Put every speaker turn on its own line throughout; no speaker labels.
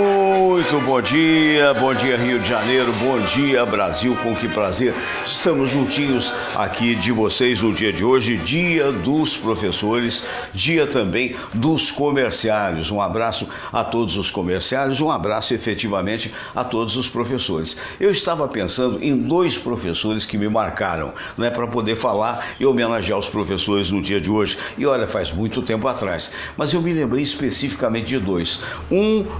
Muito bom dia Rio de Janeiro, bom dia Brasil, com que prazer estamos juntinhos aqui de vocês no dia de hoje, dia dos professores, dia também dos comerciários. Um abraço a todos os comerciários, um abraço efetivamente a todos os professores. Eu estava pensando em dois professores que me marcaram, né, para poder falar e homenagear os professores no dia de hoje. E olha, faz muito tempo atrás, mas eu me lembrei especificamente de dois.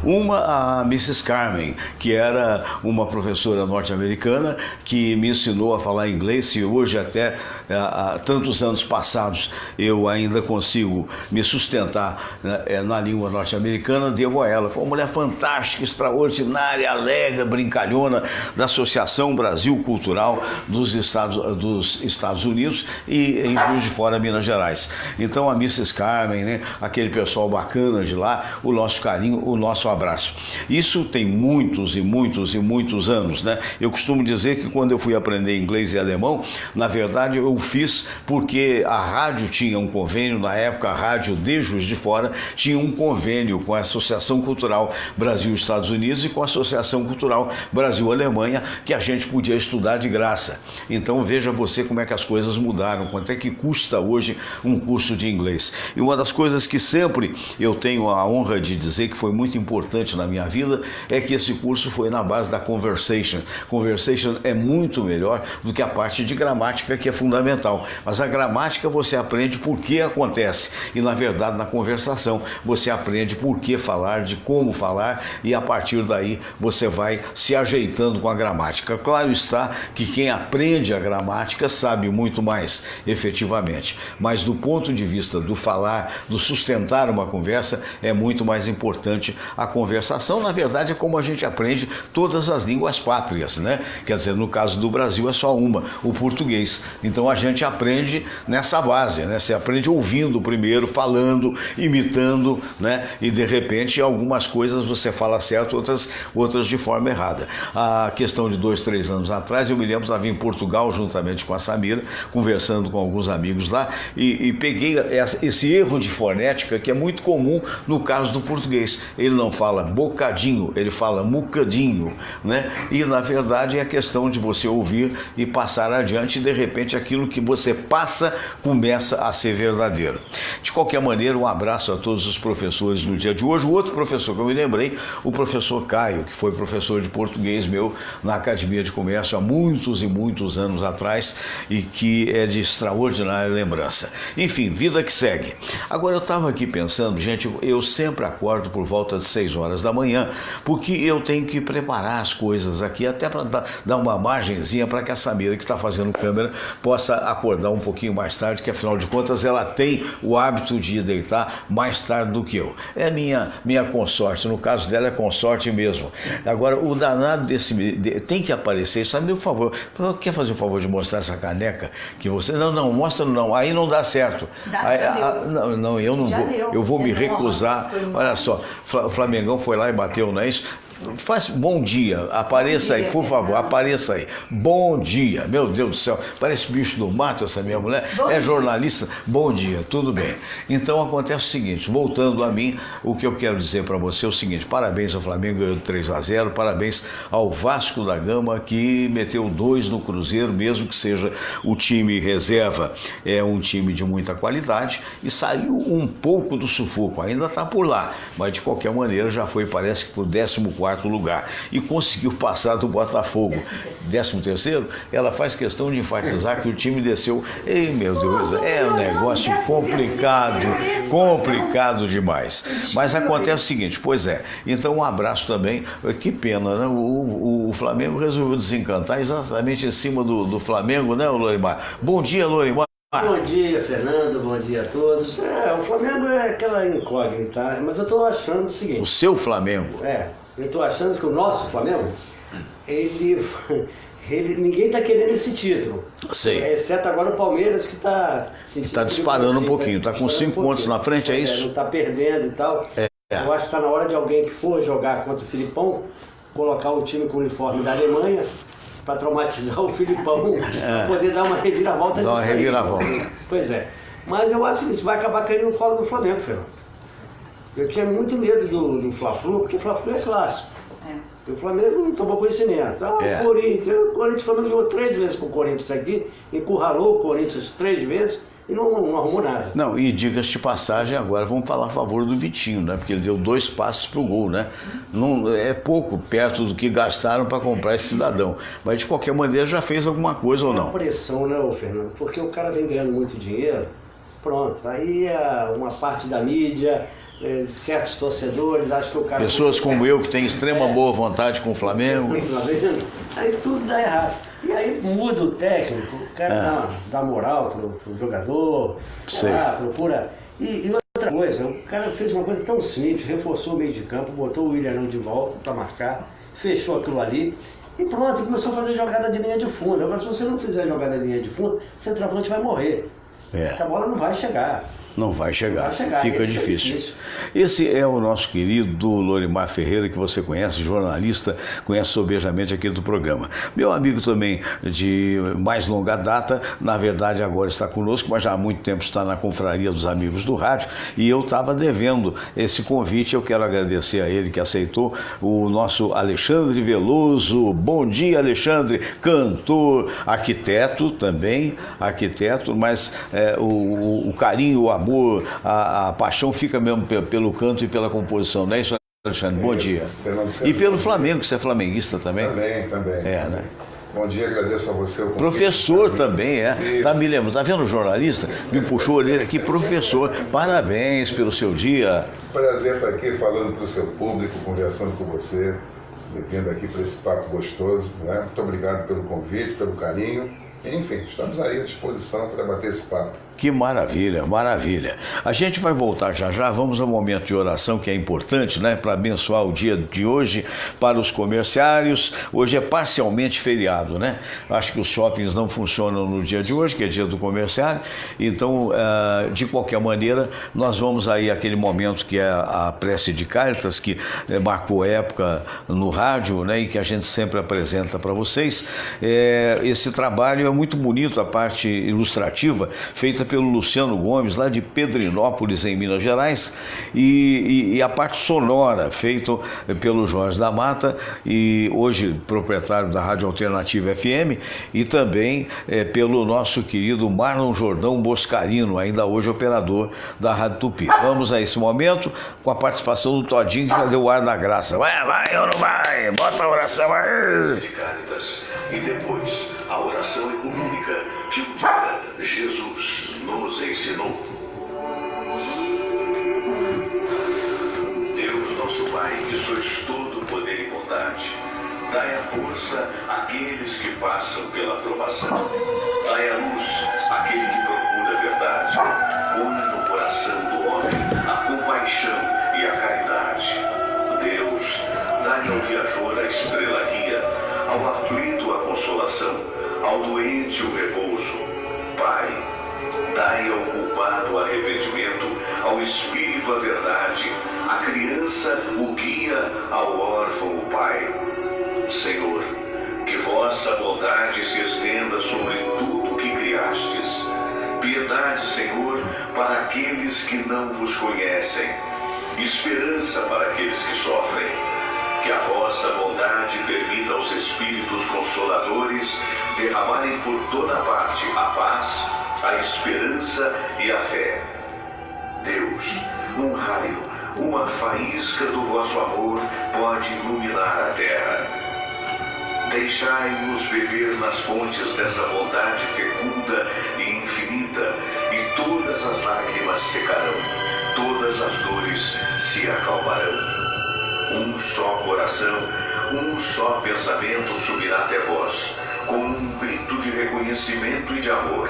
Uma a Mrs. Carmen, que era uma professora norte-americana que me ensinou a falar inglês, e hoje até há tantos anos passados eu ainda consigo me sustentar na língua norte-americana, devo a ela. Foi uma mulher fantástica, extraordinária, alegre, brincalhona, da Associação Brasil Cultural dos Estados Unidos e em Juiz de Fora, Minas Gerais. Então a Mrs. Carmen, né, aquele pessoal bacana de lá, o nosso carinho, o nosso abraço. Isso tem muitos e muitos e muitos anos, né? Eu costumo dizer que quando eu fui aprender inglês e alemão, na verdade eu fiz porque a rádio tinha um convênio, na época a rádio de Juiz de Fora tinha um convênio com a Associação Cultural Brasil-Estados Unidos e com a Associação Cultural Brasil-Alemanha, que a gente podia estudar de graça. Então veja você como é que as coisas mudaram, quanto é que custa hoje um curso de inglês. E uma das coisas que sempre eu tenho a honra de dizer que foi muito importante na minha vida é que esse curso foi na base da conversation. Conversation é muito melhor do que a parte de gramática, que é fundamental. Mas a gramática você aprende por que acontece. E na verdade na conversação você aprende por que falar, de como falar, e a partir daí você vai se ajeitando com a gramática. Claro está que quem aprende a gramática sabe muito mais efetivamente. Mas do ponto de vista do falar, do sustentar uma conversa, é muito mais importante a conversação. Na verdade é como a gente aprende todas as línguas pátrias, né? Quer dizer, no caso do Brasil é só uma, o português. Então a gente aprende nessa base, né? Você aprende ouvindo primeiro, falando, imitando, né? E de repente algumas coisas você fala certo, outras de forma errada. A questão de 2, 3 anos atrás, eu me lembro, estava em Portugal juntamente com a Samira, conversando com alguns amigos lá, e peguei esse erro de fonética que é muito comum no caso do português. Ele não fala bocadinho, ele fala mucadinho, né? E na verdade é a questão de você ouvir e passar adiante, e de repente aquilo que você passa começa a ser verdadeiro. De qualquer maneira, um abraço a todos os professores no dia de hoje. O outro professor que eu me lembrei, o professor Caio, que foi professor de português meu na Academia de Comércio há muitos e muitos anos atrás, e que é de extraordinária lembrança. Enfim, vida que segue. Agora eu estava aqui pensando, gente, eu sempre acordo por volta de 6 horas da manhã, porque eu tenho que preparar as coisas aqui, até para dar uma margenzinha para que a Samira, que está fazendo câmera, possa acordar um pouquinho mais tarde, que afinal de contas ela tem o hábito de ir deitar mais tarde do que eu. É minha consorte, no caso dela é consorte mesmo. Agora, o danado tem que aparecer. Samira, por favor, quer fazer o favor de mostrar essa caneca que você... Não, mostra não, aí não dá certo. Não, eu não vou, eu vou me recusar. Olha só, o Flamengão foi lá e bateu, não é isso? Faz bom dia, apareça aí, por favor, apareça aí. Bom dia, meu Deus do céu, parece bicho do mato essa minha mulher, é jornalista. Bom dia, tudo bem. Então acontece o seguinte, voltando a mim, o que eu quero dizer para você é o seguinte: parabéns ao Flamengo, ganhou 3-0, parabéns ao Vasco da Gama, que meteu 2 no Cruzeiro, mesmo que seja o time reserva, é um time de muita qualidade, e saiu um pouco do sufoco, ainda está por lá, mas de qualquer maneira já foi, parece que para o 14º lugar, e conseguiu passar do Botafogo. 13º? Ela faz questão de enfatizar que o time desceu. Ei, meu Deus, é um negócio complicado demais. Mas acontece o seguinte, pois é, então um abraço também, que pena, né? O Flamengo resolveu desencantar exatamente em cima do Flamengo, né, Lorimar? Bom dia, Lorimar.
Bom dia, Fernando, bom dia a todos. O Flamengo é aquela incógnita, mas eu estou achando o seguinte...
O seu Flamengo?
Eu estou achando que o nosso Flamengo, ninguém está querendo esse título.
Sei.
Exceto agora o Palmeiras, que está...
Está disparando um pouquinho, está com 5 pontos na frente, é isso?
Não está perdendo e tal. Eu acho que está na hora de alguém que for jogar contra o Filipão, colocar o time com o uniforme da Alemanha, para traumatizar o Filipão, para poder dar uma reviravolta nisso. Dar uma
reviravolta.
Pois é. Mas eu acho que isso vai acabar caindo no colo do Flamengo, Fernando. Eu tinha muito medo do Fla-Flu, porque o Fla-Flu é clássico. E o Flamengo não tomou conhecimento. O Corinthians, o Flamengo jogou 3 vezes com o Corinthians aqui, encurralou o Corinthians 3 vezes e não arrumou nada.
Não, e diga-se de passagem, agora vamos falar a favor do Vitinho, né? Porque ele deu 2 passes pro gol, né? Não, é pouco perto do que gastaram para comprar esse cidadão. Mas de qualquer maneira já fez alguma coisa ou não?
É uma pressão, né, Fernando? Porque o cara vem ganhando muito dinheiro, pronto. Aí uma parte da mídia, certos torcedores, acho que o cara...
Pessoas como eu, que têm extrema boa vontade com o Flamengo.
Aí tudo dá errado. E aí muda o técnico, o cara dá moral pro jogador, procura... E outra coisa, o cara fez uma coisa tão simples, reforçou o meio de campo, botou o Willian de volta para marcar, fechou aquilo ali e pronto, começou a fazer jogada de linha de fundo. Agora, se você não fizer jogada de linha de fundo, o centroavante vai morrer. A bola não vai chegar.
Não vai chegar, fica difícil. Esse é o nosso querido Lorimar Ferreira, que você conhece, jornalista, conhece sobejamente aqui do programa. Meu amigo também de mais longa data, na verdade agora está conosco, mas já há muito tempo está na confraria dos amigos do rádio, e eu estava devendo esse convite. Eu quero agradecer a ele que aceitou, o nosso Alexandre Veloso. Bom dia, Alexandre, cantor, arquiteto também, mas o carinho, o amor, a paixão fica mesmo pelo canto e pela composição, não é isso, Alexandre? Bom dia. E pelo Flamengo, que você é flamenguista também?
Também.
Né?
Bom dia, agradeço a você.
Professor também, Tá me lembrando, tá vendo o jornalista? Me puxou a orelha aqui, professor. Parabéns pelo seu dia.
Prazer estar aqui falando para o seu público, conversando com você, vindo aqui para esse papo gostoso, né? Muito obrigado pelo convite, pelo carinho. Enfim, estamos aí à disposição para bater esse papo.
Que maravilha, maravilha. A gente vai voltar já, vamos ao momento de oração, que é importante, né, para abençoar o dia de hoje para os comerciários. Hoje é parcialmente feriado, né? Acho que os shoppings não funcionam no dia de hoje, que é dia do comerciário. Então, de qualquer maneira, nós vamos aí àquele momento que é a prece de Cáritas, que marcou época no rádio, né, e que a gente sempre apresenta para vocês. Esse trabalho é muito bonito, a parte ilustrativa, feita pelo Luciano Gomes, lá de Pedrinópolis, em Minas Gerais, e a parte sonora, feita pelo Jorge da Mata, e hoje proprietário da Rádio Alternativa FM, e também pelo nosso querido Marlon Jordão Boscarino, ainda hoje operador da Rádio Tupi. Vamos a esse momento com a participação do Todinho, que já deu o ar da graça. Vai ou não vai? Bota a oração aí!
E depois, a oração ecumênica que um dia Jesus nos ensinou. Deus, nosso Pai, que sois todo poder e bondade, dai a força àqueles que passam pela provação. Dai a luz àquele que procura a verdade. Põe no coração do homem a compaixão e a caridade. Deus, dai ao viajor a estrela guia, ao aflito a consolação, ao doente o repouso. Pai, dai ao culpado arrependimento, ao espírito a verdade, à criança o guia, ao órfão o pai. Senhor, que vossa bondade se estenda sobre tudo que criastes. Piedade, Senhor, para aqueles que não vos conhecem. Esperança para aqueles que sofrem. Que a vossa bondade permita aos Espíritos Consoladores derramarem por toda parte a paz, a esperança e a fé. Deus, um raio, uma faísca do vosso amor pode iluminar a terra. Deixai-nos beber nas fontes dessa bondade fecunda e infinita, e todas as lágrimas secarão, todas as dores se acalmarão. Um só coração, um só pensamento subirá até vós, com um grito de reconhecimento e de amor.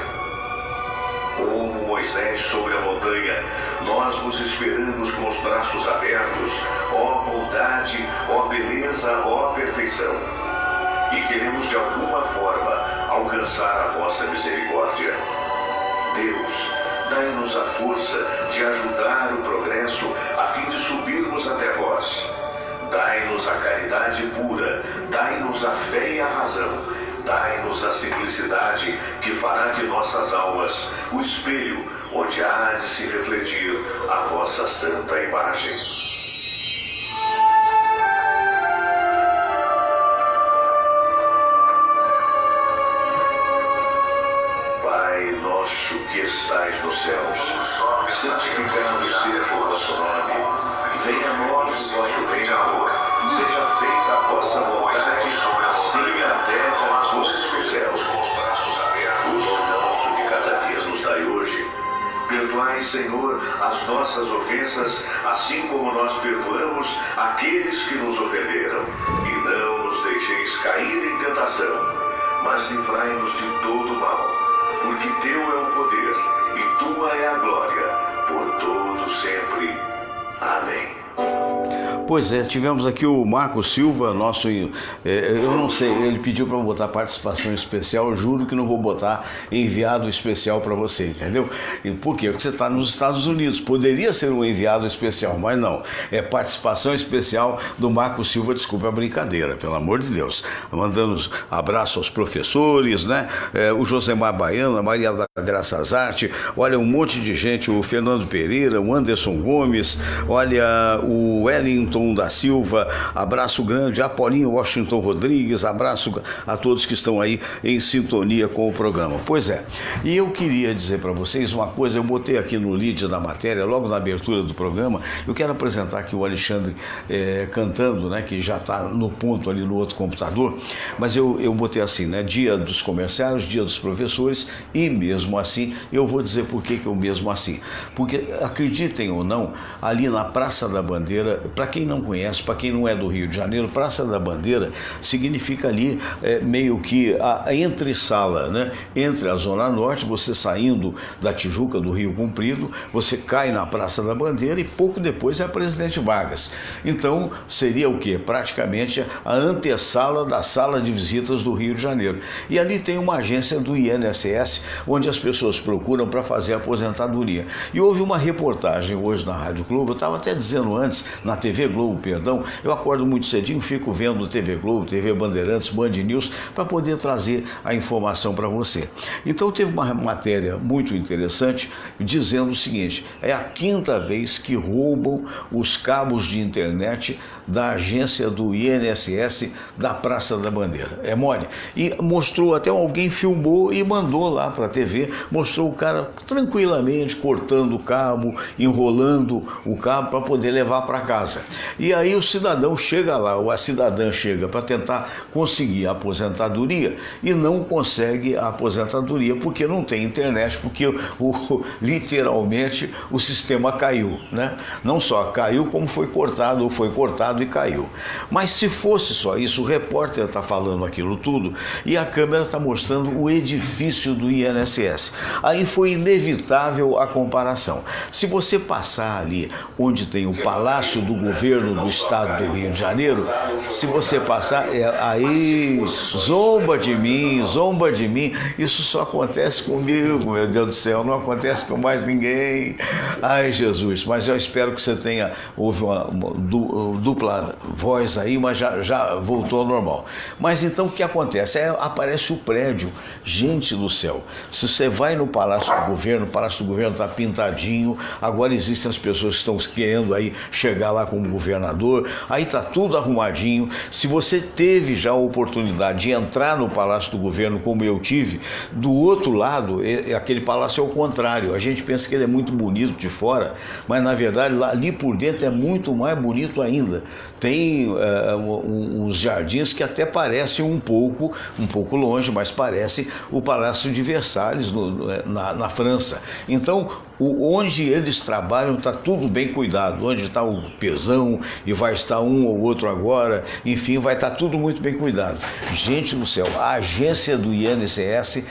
Como Moisés sobre a montanha, nós vos esperamos com os braços abertos, ó bondade, ó beleza, ó perfeição. E queremos de alguma forma alcançar a vossa misericórdia. Deus, dai-nos a força de ajudar o progresso a fim de subirmos até vós. Dai-nos a caridade pura, dai-nos a fé e a razão, dai-nos a simplicidade que fará de nossas almas o espelho onde há de se refletir a vossa santa imagem. Pai nosso que estais nos céus, santificado seja o vosso nome. Venha a nós o vosso reino. Seja feita a vossa vontade, assim na terra como no céu. O pão nosso de cada dia nos dai hoje. Perdoai, Senhor, as nossas ofensas, assim como nós perdoamos aqueles que nos ofenderam. E não nos deixeis cair em tentação, mas livrai-nos de todo mal. Porque teu é o poder, e tua é a glória, por todo sempre. Amém.
Pois é, tivemos aqui o Marco Silva, nosso, eu não sei, ele pediu para botar participação especial, eu juro que não vou botar enviado especial para você, entendeu? E por quê? Porque você está nos Estados Unidos, poderia ser um enviado especial, mas não, é participação especial do Marco Silva, desculpa a brincadeira, pelo amor de Deus, mandando abraço aos professores, né? O Josemar Baiano, a Maria da Graça Zarte, olha um monte de gente, o Fernando Pereira, o Anderson Gomes, olha o Wellington da Silva, abraço grande, a Paulinho Washington Rodrigues, abraço a todos que estão aí em sintonia com o programa. Pois é, e eu queria dizer para vocês uma coisa, eu botei aqui no lead da matéria, logo na abertura do programa, eu quero apresentar aqui o Alexandre cantando, né, que já está no ponto ali no outro computador, mas eu botei assim, né, dia dos comerciários, dia dos professores, e mesmo assim, eu vou dizer por que eu mesmo assim, porque acreditem ou não, ali na Praça da Bandeira, para quem não conhece, para quem não é do Rio de Janeiro, Praça da Bandeira significa ali meio que a entre-sala, né? Entre a Zona Norte, você saindo da Tijuca, do Rio Comprido, você cai na Praça da Bandeira e pouco depois é a Presidente Vargas. Então, seria o quê? Praticamente a antessala da sala de visitas do Rio de Janeiro. E ali tem uma agência do INSS, onde as pessoas procuram para fazer a aposentadoria. E houve uma reportagem hoje na Rádio Globo, eu estava até dizendo antes, na TV Globo, perdão, eu acordo muito cedinho, fico vendo TV Globo, TV Bandeirantes, Band News, para poder trazer a informação para você. Então teve uma matéria muito interessante dizendo o seguinte, é a 5ª vez que roubam os cabos de internet da agência do INSS da Praça da Bandeira. É mole. E mostrou, até alguém filmou e mandou lá para a TV, mostrou o cara tranquilamente cortando o cabo, enrolando o cabo para poder levar para casa. E aí o cidadão chega lá, ou a cidadã chega para tentar conseguir a aposentadoria e não consegue a aposentadoria porque não tem internet, porque literalmente o sistema caiu, né? Não só caiu, como foi cortado e caiu. Mas se fosse só isso, o repórter está falando aquilo tudo e a câmera está mostrando o edifício do INSS. Aí foi inevitável a comparação. Se você passar ali onde tem o Palácio do Governo do Estado do Rio de Janeiro, se você passar, aí zomba de mim, isso só acontece comigo, meu Deus do céu, não acontece com mais ninguém. Ai, Jesus, mas eu espero que você tenha, houve uma dupla voz aí, mas já voltou ao normal. Mas então o que acontece? Aparece o prédio, gente do céu, se você vai no Palácio do Governo, o Palácio do Governo está pintadinho, agora existem as pessoas que estão querendo aí chegar lá como governador, aí está tudo arrumadinho. Se você teve já a oportunidade de entrar no Palácio do Governo, como eu tive, do outro lado, aquele palácio é o contrário, a gente pensa que ele é muito bonito de fora, mas na verdade ali por dentro é muito mais bonito ainda. Tem uns jardins que até parecem um pouco longe, mas parece o Palácio de Versalhes na França. Então, onde eles trabalham está tudo bem cuidado, onde está o Pezão e vai estar um ou outro agora, enfim, vai estar tudo muito bem cuidado. Gente do céu, a agência do INSS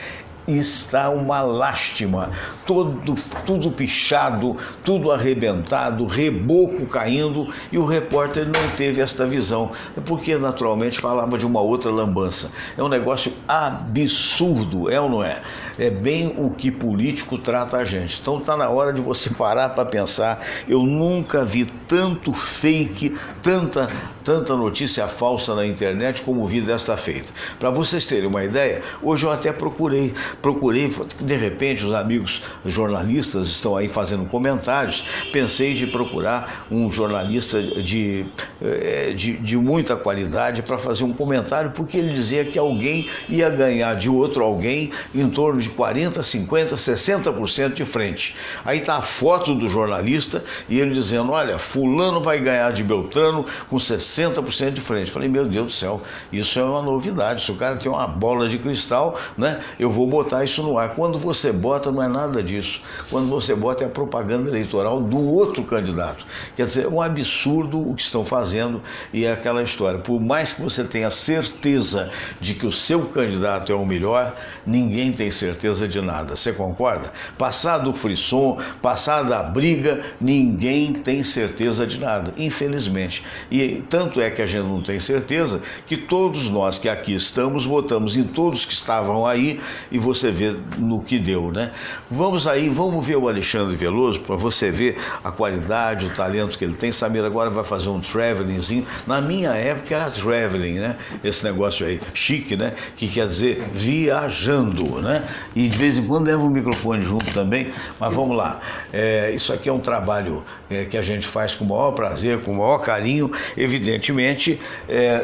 está uma lástima, tudo pichado, tudo arrebentado, reboco caindo, e o repórter não teve esta visão, porque naturalmente falava de uma outra lambança. É um negócio absurdo, é ou não é? É bem o que político trata a gente. Então está na hora de você parar para pensar. Eu nunca vi tanto fake, tanta tanta notícia falsa na internet como vi desta feita. Para vocês terem uma ideia, hoje eu até procurei, de repente os amigos jornalistas estão aí fazendo comentários, pensei de procurar um jornalista de muita qualidade para fazer um comentário, porque ele dizia que alguém ia ganhar de outro alguém em torno de 40%, 50%, 60% de frente. Aí está a foto do jornalista e ele dizendo, olha, fulano vai ganhar de Beltrano com 60% de frente. Falei, meu Deus do céu, isso é uma novidade. Se o cara tem uma bola de cristal, né, eu vou botar isso no ar. Quando você bota, não é nada disso. Quando você bota, é a propaganda eleitoral do outro candidato. Quer dizer, é um absurdo o que estão fazendo e é aquela história. Por mais que você tenha certeza de que o seu candidato é o melhor, ninguém tem certeza de nada. Você concorda? Passado o frisson, passada a briga, ninguém tem certeza de nada, infelizmente. E tanto é que a gente não tem certeza que todos nós que aqui estamos votamos em todos que estavam aí e você vê no que deu, né? Vamos ver o Alexandre Veloso para você ver a qualidade, o talento que ele tem. Samir agora vai fazer um travelingzinho. Na minha época era traveling, né? Esse negócio aí, chique, né? Que quer dizer viajando, né? E de vez em quando leva o microfone junto também, mas vamos lá. Isso aqui é um trabalho que a gente faz com o maior prazer, com o maior carinho, evidentemente,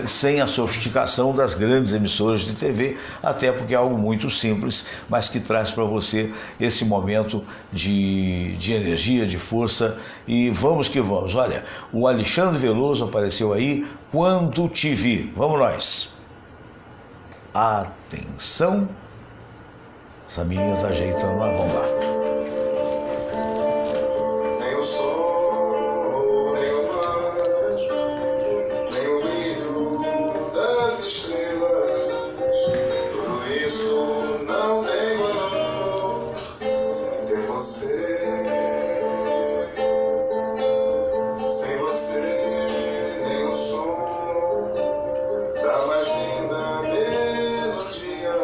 sem a sofisticação das grandes emissoras de TV, até porque é algo muito simples, mas que traz para você esse momento de energia, de força, e vamos que vamos. Olha, o Alexandre Veloso apareceu aí, Quando Te Vi. Vamos nós. Atenção. Essa menina está ajeitando, mas vamos lá.
Nem o sol, nem o mar, nem o brilho das estrelas, tudo isso não tem valor sem ter você. Sem você, nem o som da mais linda melodia,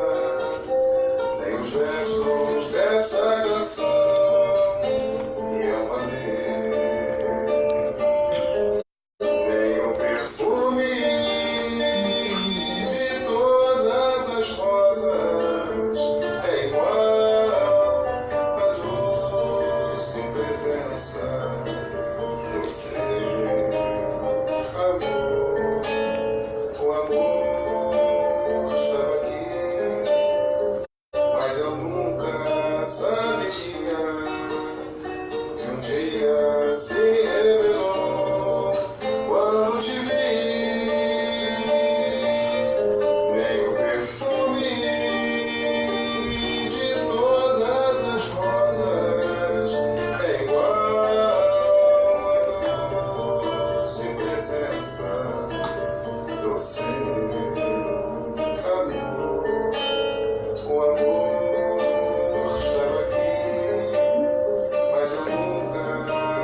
nem os versos dessa canção que eu mandei, nem o perfume de todas as rosas é igual à doce presença de você. Amor, o amor estava aqui, mas eu nunca saberia que um dia se revelou quando te vi. Nem o perfume de todas as rosas é igual à doce presença do seu amor. O amor estava aqui, mas eu nunca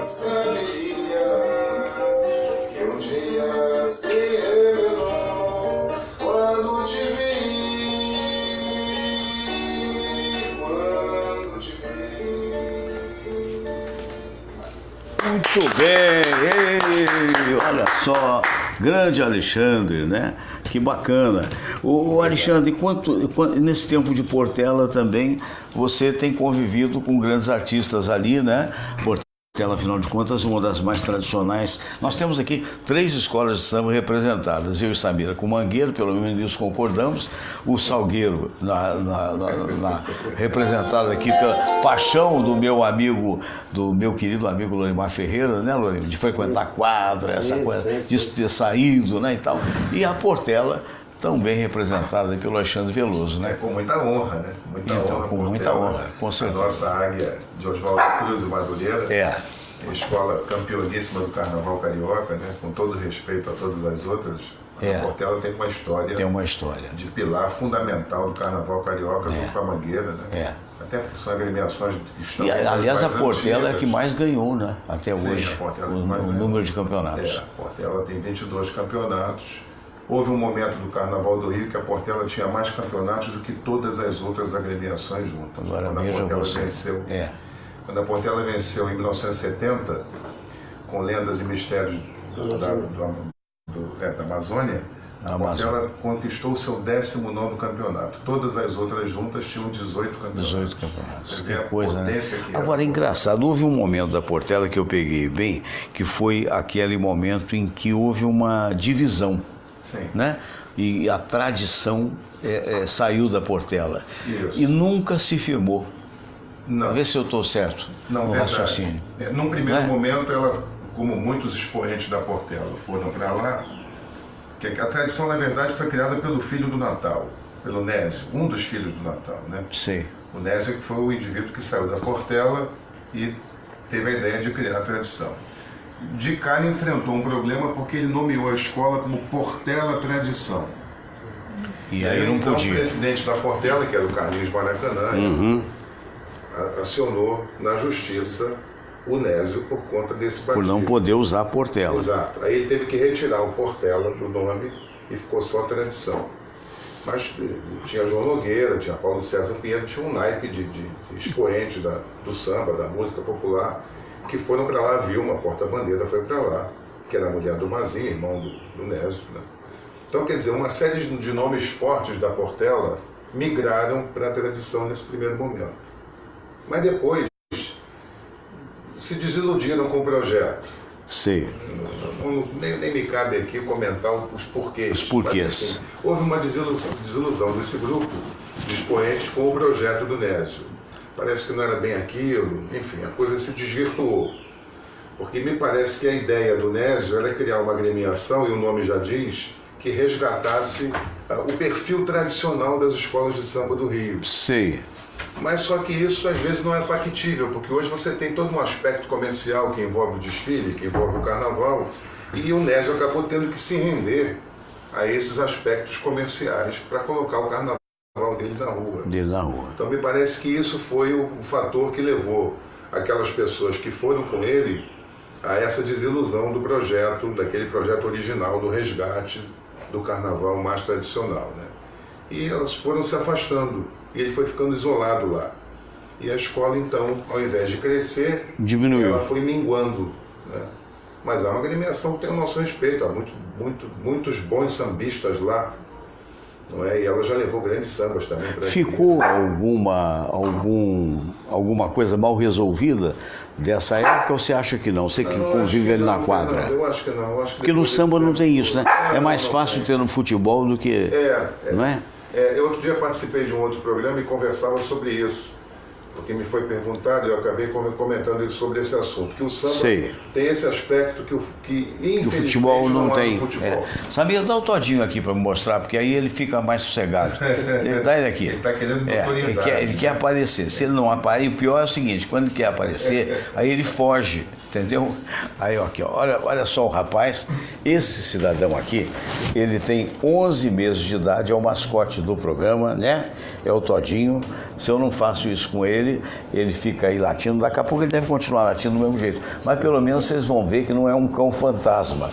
saberia que um dia se revelou quando te vi, quando te vi.
Muito bem, ei, olha só, grande Alexandre, né? Que bacana. O Alexandre, nesse tempo de Portela também, você tem convivido com grandes artistas ali, né? Portela, afinal de contas, uma das mais tradicionais. Nós temos aqui 3 escolas de samba representadas, eu e Samira, com o Mangueiro, pelo menos nisso concordamos, o Salgueiro, representado aqui pela paixão do meu amigo, do meu querido amigo Lorimar Ferreira, né, Lorimar? De frequentar quadra, essa coisa, de ter saído, né, e tal. E a Portela, também representada pelo Alexandre Veloso, né?
Com muita honra, né? Muita honra,
com muita honra, com certeza.
A nossa águia de Oswaldo Cruz e Madureira. A escola campeoníssima do Carnaval Carioca, né? Com todo respeito a todas as outras, a Portela tem uma história.
Tem uma história.
De pilar fundamental do Carnaval Carioca, junto com a Mangueira, né? Até porque são agremiações que estão...
E, aliás, a Portela é a que mais ganhou, né? Até hoje, o número de campeonatos.
A Portela tem 22 campeonatos. Houve um momento do Carnaval do Rio que a Portela tinha mais campeonatos do que todas as outras agremiações juntas.
Agora veja você.
Quando a Portela venceu em 1970, com Lendas e Mistérios da Amazônia, a Portela conquistou o seu 19º campeonato. Todas as outras juntas tinham 18 campeonatos.
18 campeonatos.
Você vê a potência que
Agora, é engraçado, houve um momento da Portela que eu peguei bem, que foi aquele momento em que houve uma divisão,
Sim.
né? E a tradição saiu da Portela.
Isso.
E nunca se firmou.
Não.
Vê se eu estou certo
Não,
no
verdade.
raciocínio.
Num primeiro
Né?
momento, ela, como muitos expoentes da Portela foram para lá, que a tradição, na verdade, foi criada pelo filho do Natal, pelo Nésio, um dos filhos do Natal, né?
Sei.
O Nésio que foi o indivíduo que saiu da Portela e teve a ideia de criar a tradição. De cara enfrentou um problema porque ele nomeou a escola como Portela Tradição.
E aí não
então,
podia.
o presidente da Portela, que era o Carlinhos Maracanã, acionou na justiça o Nésio por conta desse
Por
batismo.
não poder usar a Portela.
Exato. Aí ele teve que retirar o Portela do nome e ficou só Tradição. Mas tinha João Nogueira, tinha Paulo César Pinheiro, tinha um naipe de expoentes do samba, da música popular, que foram para lá. A Vilma, porta-bandeira, foi para lá, que era a mulher do Mazinho, irmão do Nésio, né? Então, quer dizer, uma série de nomes fortes da Portela migraram para a tradição nesse primeiro momento. Mas depois se desiludiram com o projeto.
Sei.
Nem me cabe aqui comentar os porquês.
Os porquês.
Mas, enfim, houve uma desilusão desse grupo de expoentes com o projeto do Nésio. Parece que não era bem aquilo, enfim, a coisa se desvirtuou. Porque me parece que a ideia do Nésio era criar uma agremiação, e o nome já diz, que resgatasse o perfil tradicional das escolas de samba do Rio.
Sei.
Mas só que isso às vezes não é factível, porque hoje você tem todo um aspecto comercial que envolve o desfile, que envolve o carnaval, e o Nésio acabou tendo que se render a esses aspectos comerciais para colocar o carnaval dele na rua. Então me parece que isso foi o fator que levou aquelas pessoas que foram com ele a essa desilusão do projeto, daquele projeto original do resgate do carnaval mais tradicional, né? E elas foram se afastando, e ele foi ficando isolado lá. E a escola, então, ao invés de crescer,
diminuiu.
Ela foi minguando, né? Mas há uma agremiação que tem o nosso respeito, há muitos bons sambistas lá, não é? E ela já levou grandes sambas também para
Ficou alguma coisa mal resolvida dessa época, ou você acha que não? Você que convive ali na quadra?
Não, eu acho que não. Eu acho que
Porque no samba não tem isso, né? É mais
não
fácil
tem.
ter no futebol do que... Não é?
Eu outro dia participei de um outro programa e conversava sobre isso, porque me foi perguntado e eu acabei comentando sobre esse assunto, que o samba tem esse aspecto que infelizmente
o futebol não tem.
Futebol.
Sabia, dá o Todinho aqui para me mostrar, porque aí ele fica mais sossegado. Dá ele aqui.
Ele está querendo notoriedade.
Ele quer aparecer. Se ele não aparecer, o pior é o seguinte, quando ele quer aparecer, aí ele foge, entendeu? Aí, aqui, ó, olha só o rapaz, esse cidadão aqui, ele tem 11 meses de idade, é o mascote do programa, né? É o Todinho. Se eu não faço isso com ele, ele fica aí latindo, daqui a pouco ele deve continuar latindo do mesmo jeito. Mas pelo menos vocês vão ver que não é um cão fantasma.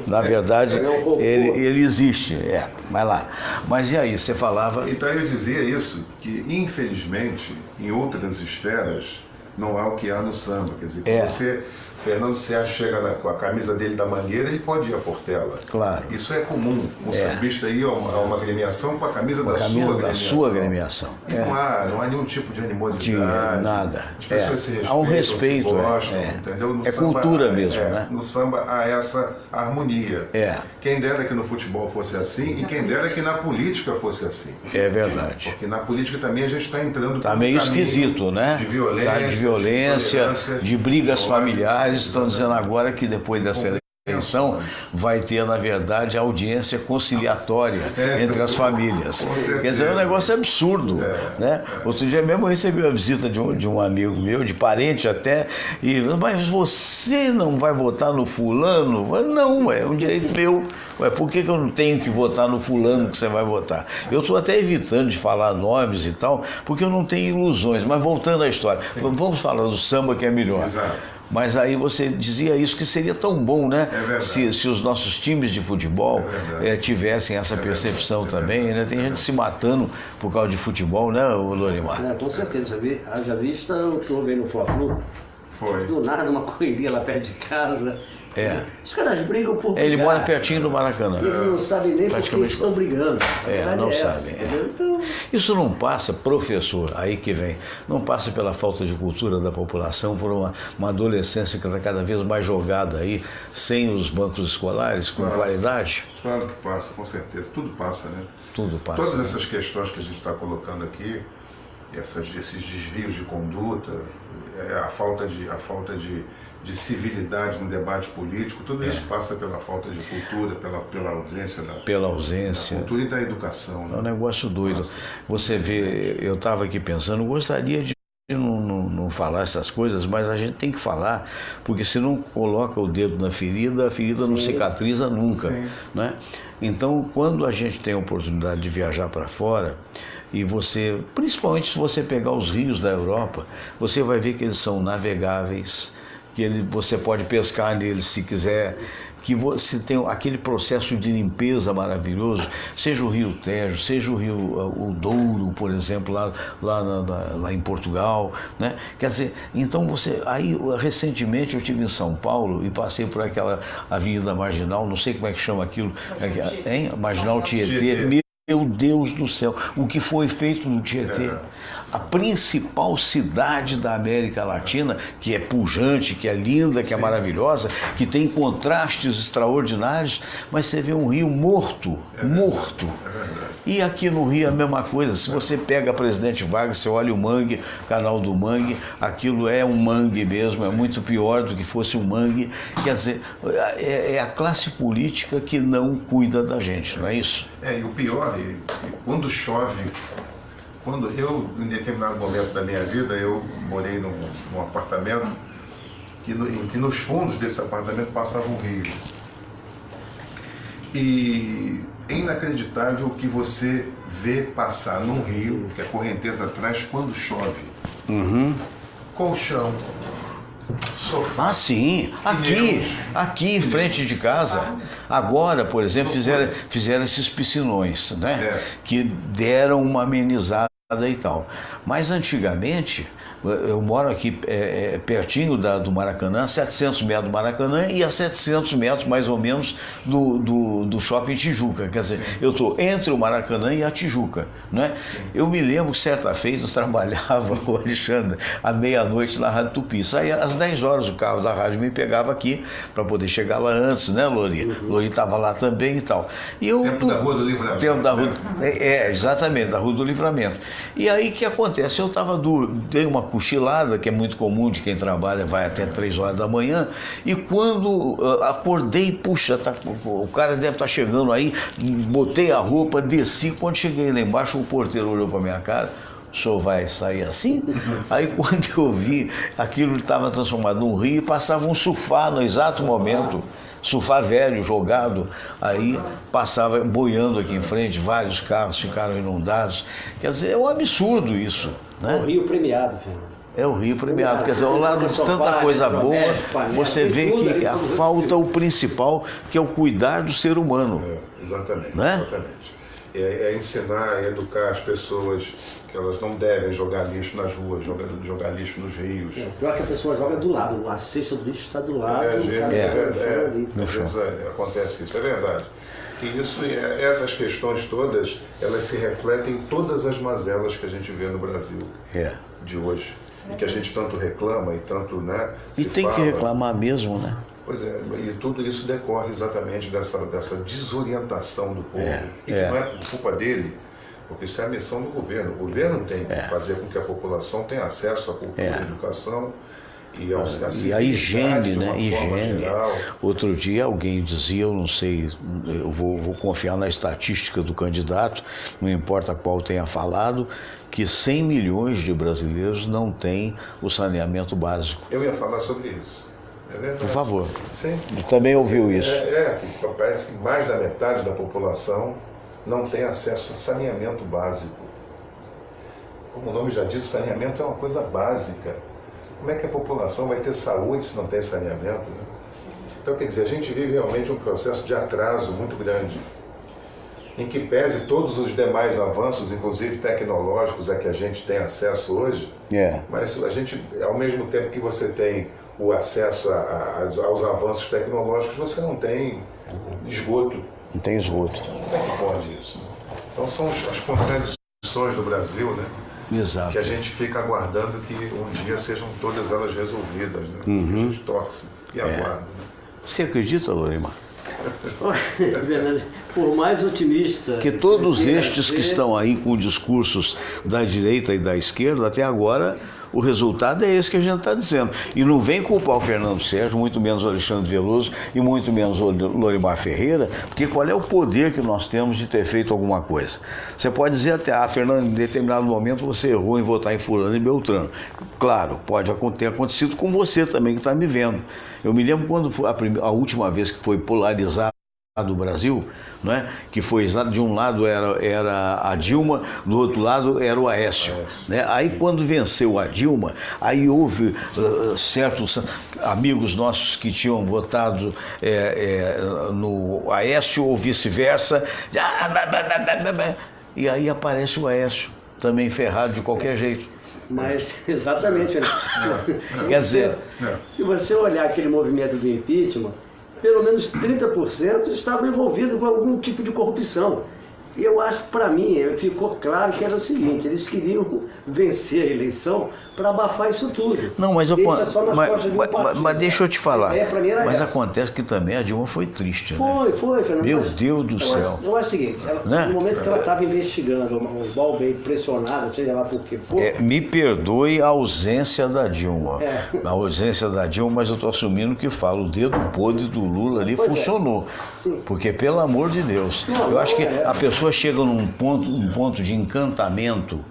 Na verdade, ele existe. Vai lá. Mas e aí, você falava...
Então eu dizia isso, que infelizmente, em outras esferas, não há o que há no samba. Quer dizer, Fernando Sérgio chega com a camisa dele da Mangueira, ele pode ir à Portela.
Claro.
Isso é comum. O sambista ir a uma agremiação com a camisa da
sua agremiação.
E não há nenhum tipo de animosidade.
Nada.
As pessoas se respeitam,
há um respeito.
se gostam, entendeu? No samba,
cultura mesmo, né?
No samba há essa harmonia. Quem dera que no futebol fosse assim, e quem dera que na política fosse assim.
É verdade.
Porque na política também a gente está entrando...
Está meio esquisito, né?
De violência,
de brigas familiares. Estão dizendo agora que depois dessa eleição vai ter, na verdade, audiência conciliatória entre as famílias. Quer dizer, é um negócio absurdo, né? Outro dia mesmo eu recebi a visita de um amigo meu, de parente até, e mas você não vai votar no fulano? Não, é um direito meu. Por que eu não tenho que votar no fulano que você vai votar? Eu estou até evitando de falar nomes e tal, porque eu não tenho ilusões. Mas voltando à história, vamos falar do samba, que é melhor.
Exato.
Mas aí você dizia isso, que seria tão bom, né? Se os nossos times de futebol tivessem essa percepção também, né? Tem gente se matando por causa de futebol, né, Lorimar?
Com certeza. Haja vista o que houve no Fla-Flu.
Foi.
Do nada, uma correria lá perto de casa.
É.
Os caras brigam por
Ele
brigar.
mora pertinho do Maracanã.
Eles não sabem nem por que eles estão brigando. A verdade
Não
essa,
sabem.
entendeu? Então,
Isso não passa, professor, aí que vem, não passa pela falta de cultura da população, por uma adolescência que está cada vez mais jogada aí, sem os bancos escolares, com qualidade?
Claro que passa, com certeza. Tudo passa, né?
Tudo passa.
Todas essas questões que a gente está colocando aqui, esses desvios de conduta, a falta de civilidade no debate político, tudo isso passa pela falta de cultura, pela ausência da cultura e da educação. Né?
É um negócio doido.
Nossa.
Você vê, eu estava aqui pensando, gostaria de não falar essas coisas, mas a gente tem que falar, porque se não coloca o dedo na ferida, a ferida não cicatriza nunca. Né? Então, quando a gente tem a oportunidade de viajar para fora, e você, principalmente se você pegar os rios da Europa, você vai ver que eles são navegáveis, que você pode pescar neles se quiser, que você tem aquele processo de limpeza maravilhoso, seja o Rio Tejo, seja o Douro, por exemplo, lá em Portugal, né? Quer dizer, então aí recentemente eu estive em São Paulo e passei por aquela Avenida Marginal, não sei como é que chama aquilo, Marginal Tietê. Meu Deus do céu, o que foi feito no Tietê? A principal cidade da América Latina, que é pujante, que é linda, que é maravilhosa, que tem contrastes extraordinários, mas você vê um rio morto. E aqui no Rio é a mesma coisa. Se você pega a Presidente Vargas, você olha o mangue, canal do mangue, aquilo é um mangue mesmo, é muito pior do que fosse um mangue. Quer dizer, é a classe política que não cuida da gente, não é isso?
E o pior, quando chove, em determinado momento da minha vida, eu morei num apartamento em que nos fundos desse apartamento passava um rio. E é inacreditável o que você vê passar num rio, que a correnteza traz quando chove. Colchão, sofá.
Ah, sim. Aqui em frente de casa. Agora, por exemplo, fizeram esses piscinões, né? Que deram uma amenizada e tal. Mas antigamente, eu moro aqui pertinho do Maracanã, 700 metros do Maracanã e a 700 metros mais ou menos do Shopping Tijuca. Quer dizer, eu estou entre o Maracanã e a Tijuca, né? Eu me lembro que certa feita eu trabalhava, o Alexandre, à meia-noite na Rádio Tupi. Saía às 10 horas o carro da rádio me pegava aqui para poder chegar lá antes, né, Lori? Lori estava lá também e tal.
Tempo da Rua do Livramento.
Tempo da Rua, exatamente, da Rua do Livramento. E aí o que acontece? Eu dei uma cochilada, que é muito comum de quem trabalha, vai até 3 horas da manhã, e quando acordei, puxa, o cara deve estar chegando aí, botei a roupa, desci, quando cheguei lá embaixo, o porteiro olhou para minha cara: o senhor vai sair assim? Aí quando eu vi, aquilo estava transformado num rio e passava um sofá no exato momento. Sofá velho, jogado, aí passava boiando aqui em frente, vários carros ficaram inundados. Quer dizer, é um absurdo isso, né?
É o rio premiado, Fernando.
É o rio premiado, quer dizer, ao lado de tanta coisa boa, você vê que falta o principal, que é o cuidar do ser humano.
Exatamente,
né?
Exatamente. É ensinar, educar as pessoas que elas não devem jogar lixo nas ruas, jogar lixo nos rios.
Pior que a pessoa joga do lado, a cesta do lixo está do lado.
Às vezes acontece isso, é verdade. E essas questões todas, elas se refletem em todas as mazelas que a gente vê no Brasil de hoje. E que a gente tanto reclama e tanto, né?
E tem que reclamar mesmo, né?
Pois é, e tudo isso decorre exatamente dessa desorientação do povo. E que não é culpa dele, porque isso é a missão do governo. O governo tem que fazer com que a população tenha acesso à cultura, à educação e
a higiene, né?
Higiene.
Outro dia alguém dizia, eu não sei, eu vou confiar na estatística do candidato, não importa qual tenha falado, que 100 milhões de brasileiros não têm o saneamento básico.
Eu ia falar sobre isso. É verdade.
Por favor.
Sim.
Também ouviu isso.
Parece que mais da metade da população não tem acesso a saneamento básico. Como o nome já diz, o saneamento é uma coisa básica. Como é que a população vai ter saúde se não tem saneamento? Né? Então, quer dizer, a gente vive realmente um processo de atraso muito grande, em que pese todos os demais avanços, inclusive tecnológicos, a que a gente tem acesso hoje, mas a gente, ao mesmo tempo que você tem o acesso aos avanços tecnológicos, você não tem esgoto.
Não tem esgoto.
Como é que pode isso? Então são as contradições do Brasil, né?
Exato.
Que a gente fica aguardando que um dia sejam todas elas resolvidas, né? A gente torce e aguarda. Né?
Você acredita, Lorimar?
Fernando, por mais otimista...
Que todos estes que estão aí com discursos da direita e da esquerda, até agora, o resultado é esse que a gente está dizendo. E não vem culpar o Fernando Sérgio, muito menos o Alexandre Veloso e muito menos o Lorimar Ferreira, porque qual é o poder que nós temos de ter feito alguma coisa? Você pode dizer até, Fernando, em determinado momento você errou em votar em fulano e beltrano. Claro, pode ter acontecido com você também, que está me vendo. Eu me lembro quando foi a última vez que foi polarizado do Brasil, não é? Que foi de um lado era a Dilma, do outro lado era o Aécio, né? Aí quando venceu a Dilma, aí houve certos amigos nossos que tinham votado no Aécio ou vice-versa, e aí aparece o Aécio também ferrado de qualquer jeito.
Mas, exatamente,
quer dizer,
se você olhar aquele movimento do impeachment, pelo menos 30% estavam envolvidos com algum tipo de corrupção. E eu acho, para mim, ficou claro que era o seguinte, eles queriam vencer a eleição para abafar isso tudo.
Não, mas deixa eu te falar. Mas acontece que também a Dilma foi triste, né?
Foi, Fernando.
Meu Deus do céu.
Eu acho o seguinte, no momento que ela estava investigando o Balbei pressionado, seja lá por que for...
me perdoe a ausência da Dilma. A ausência da Dilma, mas eu estou assumindo que falo, o dedo podre do Lula ali funcionou. Porque, pelo amor de Deus, eu acho que a pessoa chega num ponto de encantamento.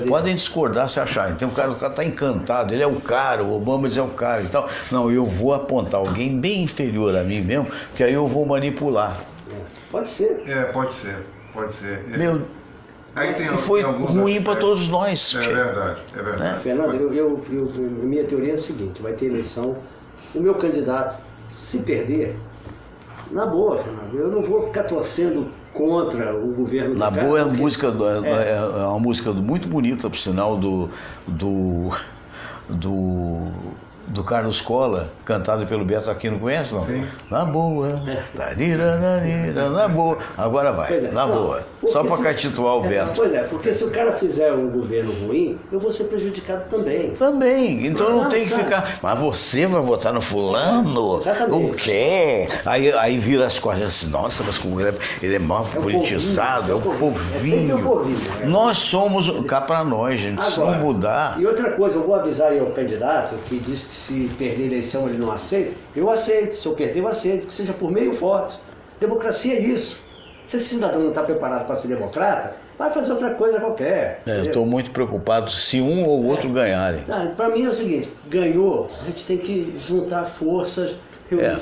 Podem discordar se acharem. Tem um cara que está encantado, ele é o cara, o Obama diz é o cara e tal. Não, eu vou apontar alguém bem inferior a mim mesmo, que aí eu vou manipular.
Pode ser.
Pode ser.
Aí foi ruim para todos nós.
É verdade.
Né?
Fernando, minha teoria é a seguinte, vai ter eleição, o meu candidato, se perder, na boa, Fernando, eu não vou ficar torcendo contra o governo do
Na
cara,
boa,
porque...
é uma música muito bonita, por sinal, do Carlos Cola, cantado pelo Beto Aquino, conhece, não?
Sim.
Na boa, na boa. Agora vai, boa. Só para catituar o Beto.
Pois é, porque se o cara fizer um governo ruim, eu vou ser prejudicado também.
Também, então não tem que ficar, mas você vai votar no fulano?
Exatamente.
O quê? Aí vira as costas assim, nossa, mas como ele é mal politizado, é o povinho.
Né?
Nós somos, cá para nós, gente, se não mudar...
E outra coisa, eu vou avisar aí ao candidato que diz que se perder a eleição ele não aceita, eu aceito, se eu perder eu aceito, que seja por meio voto. Democracia é isso. Se esse cidadão não está preparado para ser democrata, vai fazer outra coisa qualquer.
Eu estou muito preocupado se um ou outro ganharem.
Para mim é o seguinte, ganhou, a gente tem que juntar forças,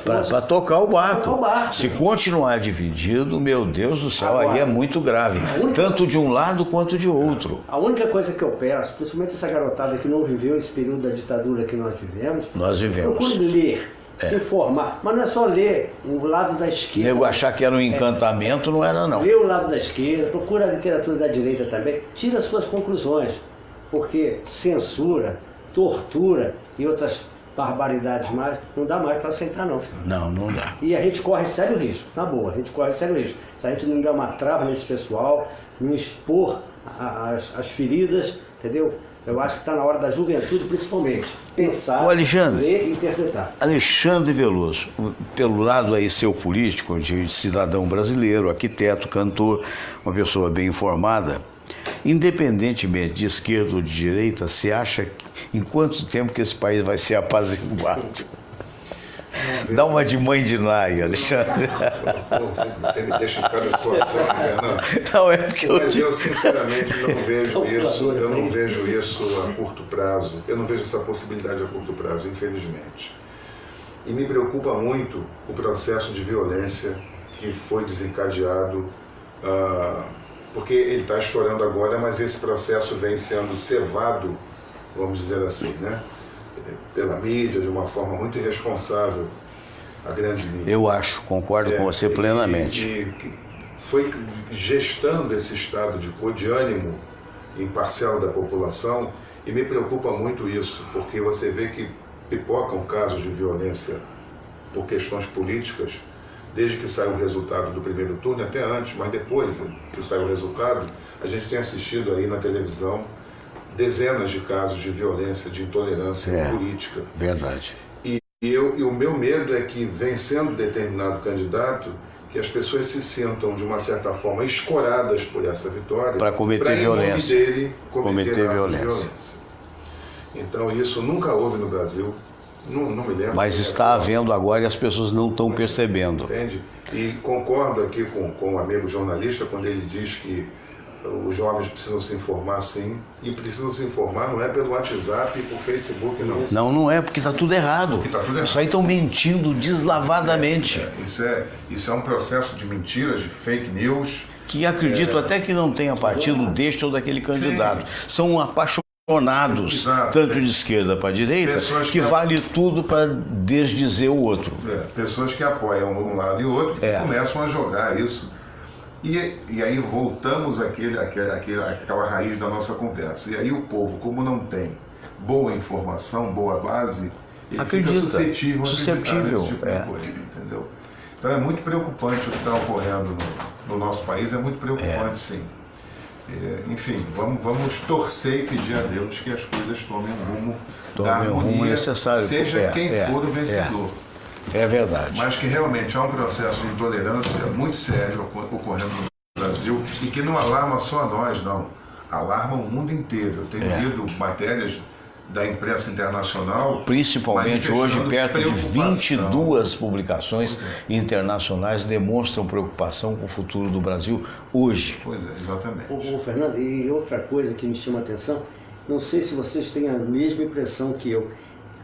para tocar o barco. Se continuar dividido, meu Deus do céu, aí é muito grave. Tanto de um lado quanto de outro.
A única coisa que eu peço, principalmente essa garotada que não viveu esse período da ditadura que nós vivemos, procure ler, se informar. Mas não é só ler o lado da esquerda.
Nego achar que era um encantamento, não era não.
Lê o lado da esquerda, procura a literatura da direita também, tira as suas conclusões. Porque censura, tortura e outras barbaridades mais, não dá mais para aceitar não, filho.
Não dá.
E a gente corre sério risco, na boa, a gente corre sério risco. Se a gente não der uma trava nesse pessoal, não expor as feridas, entendeu? Eu acho que está na hora da juventude, principalmente, pensar, ler e interpretar.
Alexandre Veloso, pelo lado aí seu político, de cidadão brasileiro, arquiteto, cantor, uma pessoa bem informada, independentemente de esquerda ou de direita, você acha em quanto tempo que esse país vai ser apaziguado? Dá uma de mãe de Nai, Alexandre.
Você me deixa em cada situação, Fernando.
Não, é porque
eu sinceramente não vejo isso, eu não vejo isso a curto prazo. Eu não vejo essa possibilidade a curto prazo, infelizmente. E me preocupa muito o processo de violência que foi desencadeado, porque ele está estourando agora, mas esse processo vem sendo cevado, vamos dizer assim, né? Pela mídia, de uma forma muito irresponsável, a grande mídia.
Eu acho, concordo com você plenamente.
E foi gestando esse estado de ânimo em parcela da população, e me preocupa muito isso, porque você vê que pipocam casos de violência por questões políticas, desde que saiu o resultado do primeiro turno, até antes, mas depois que saiu o resultado, a gente tem assistido aí na televisão dezenas de casos de violência, de intolerância política.
Verdade.
E o meu medo é que, vencendo determinado candidato, que as pessoas se sintam, de uma certa forma, escoradas por essa vitória,
para cometer violência.
Dele, cometer violência. Então, isso nunca houve no Brasil. Não me lembro.
Mas está havendo agora e as pessoas não estão percebendo.
Entende? E concordo aqui com o amigo jornalista quando ele diz que os jovens precisam se informar, sim, e precisam se informar não é pelo WhatsApp e por Facebook, não.
Não é, porque está tudo errado. Isso aí estão mentindo deslavadamente.
Isso é um processo de mentiras, de fake news.
Que acredito até que não tenha partido deste ou daquele candidato. Sim. São apaixonados, tanto de esquerda para direita, que vale tudo para desdizer o outro.
Pessoas que apoiam um lado e outro que começam a jogar isso. E aí voltamos àquela raiz da nossa conversa. E aí o povo, como não tem boa informação, boa base, ele fica suscetível a acreditar nesse tipo de coisa, entendeu? Então é muito preocupante o que está ocorrendo no nosso país, é muito preocupante, sim. Enfim, vamos torcer e pedir a Deus que as coisas tomem um rumo da harmonia,
necessário,
seja quem for o vencedor.
É verdade.
Mas que realmente há um processo de intolerância muito sério ocorrendo no Brasil e que não alarma só a nós, não. Alarma o mundo inteiro. Eu tenho lido matérias da imprensa internacional.
Principalmente hoje, perto de 22 publicações internacionais demonstram preocupação com o futuro do Brasil hoje.
Pois é, exatamente.
Ô, Fernando, e outra coisa que me chama a atenção, não sei se vocês têm a mesma impressão que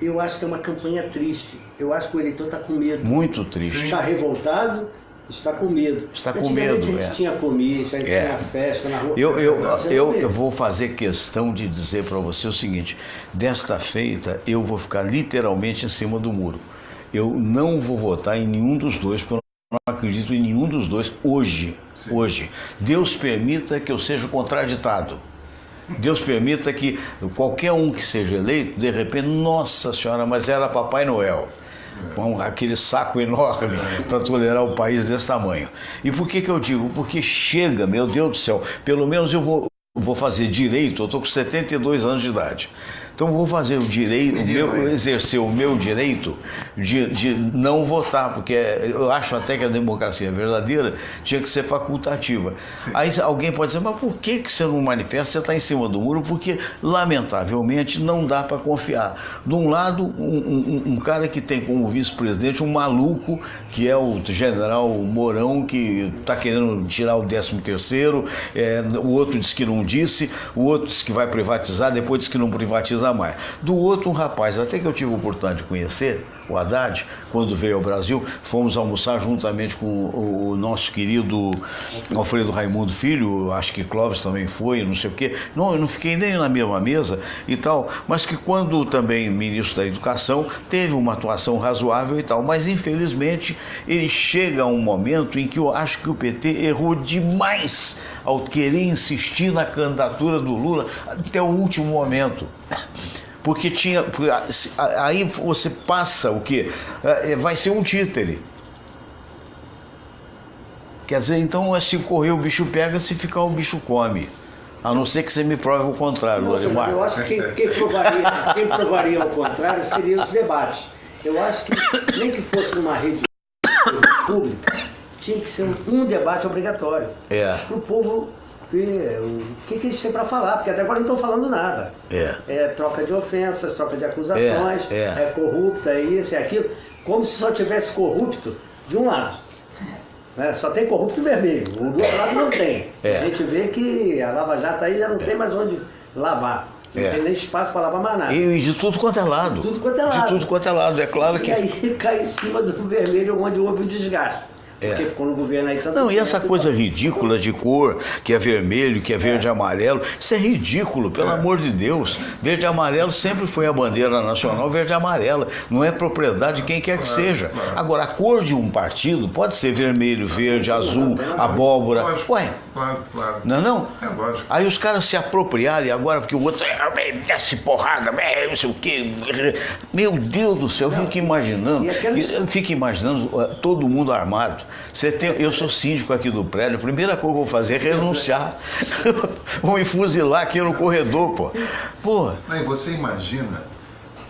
eu acho que é uma campanha triste. Eu acho que o eleitor está com medo.
Muito triste.
Está revoltado, está com medo.
Está com medo,
a gente tinha comício, a gente tinha festa na rua.
Eu vou fazer questão de dizer para você o seguinte: desta feita eu vou ficar literalmente em cima do muro. Eu não vou votar em nenhum dos dois, porque eu não acredito em nenhum dos dois hoje.
Sim.
Hoje. Deus permita que eu seja contraditado. Deus permita que qualquer um que seja eleito, de repente, nossa senhora, mas era Papai Noel. Com aquele saco enorme para tolerar o país desse tamanho. E por que eu digo? Porque chega, meu Deus do céu, pelo menos eu vou fazer direito, eu estou com 72 anos de idade. Então vou fazer o direito, exercer o meu direito de não votar, porque eu acho até que a democracia verdadeira tinha que ser facultativa. Sim. Aí alguém pode dizer, mas por que você não manifesta? Você está em cima do muro? Porque, lamentavelmente, não dá para confiar. De um lado, um cara que tem como vice-presidente um maluco, que é o general Mourão, que está querendo tirar o 13º, o outro diz que não disse, o outro diz que vai privatizar, depois diz que não privatiza mais. Do outro, um rapaz, até que eu tive a oportunidade de conhecer, o Haddad, quando veio ao Brasil, fomos almoçar juntamente com o nosso querido Alfredo Raimundo Filho, acho que Clóvis também foi, não sei o quê. Não, eu não fiquei nem na mesma mesa e tal, mas que quando também ministro da Educação, teve uma atuação razoável e tal, mas infelizmente ele chega a um momento em que eu acho que o PT errou demais ao querer insistir na candidatura do Lula até o último momento. Porque aí você passa o quê? Vai ser um títere. Quer dizer, então se correr o bicho pega, se ficar o bicho come. A não ser que você me prove o contrário, Lorimar.
Eu acho que quem provaria o contrário seria os debates. Eu acho que nem que fosse numa rede pública, tinha que ser um debate obrigatório. Para o povo ver o que eles têm para falar, porque até agora não estão falando nada. Troca de ofensas, troca de acusações, é corrupto, é isso, é aquilo, como se só tivesse corrupto de um lado. Só tem corrupto vermelho, o do outro lado não tem. A gente vê que a Lava Jato aí já não tem mais onde lavar. Não tem nem espaço para lavar mais nada.
E de tudo quanto é lado.
De tudo quanto é lado.
De tudo quanto é lado, é claro que...
E aí cai em cima do vermelho onde houve o desgaste. Porque ficou no governo aí tanto
Não, e
tempo
essa
tal.
coisa ridícula de cor, que é vermelho, que é verde e amarelo, isso é ridículo, pelo amor de Deus. Verde e amarelo sempre foi a bandeira nacional, verde e amarela. Não é propriedade de quem quer que seja. Agora, a cor de um partido pode ser vermelho, verde, azul, abóbora.
Lógico.
Ué,
Claro.
não é não?
É lógico.
Aí os caras se apropriarem agora, porque o outro desce porrada, não sei o quê. Meu Deus do céu, eu fico imaginando todo mundo armado. Eu sou síndico aqui do prédio, a primeira coisa que eu vou fazer é renunciar. Vou me fuzilar aqui no corredor, pô. Porra.
Não, e você imagina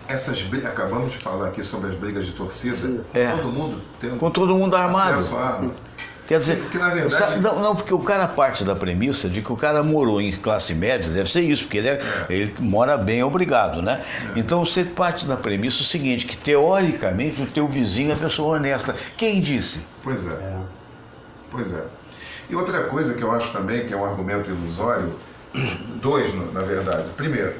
essas brigas, acabamos de falar aqui sobre as brigas de torcida, todo mundo tendo
Com todo mundo armado.
acesso à arma.
Quer dizer,
Que, na verdade-
não, porque o cara parte da premissa de que o cara morou em classe média, deve ser isso, porque ele mora bem, obrigado, né? Então você parte da premissa o seguinte, que teoricamente o teu vizinho é pessoa honesta. Quem disse?
Pois é. E outra coisa que eu acho também que é um argumento ilusório, dois, na verdade. Primeiro,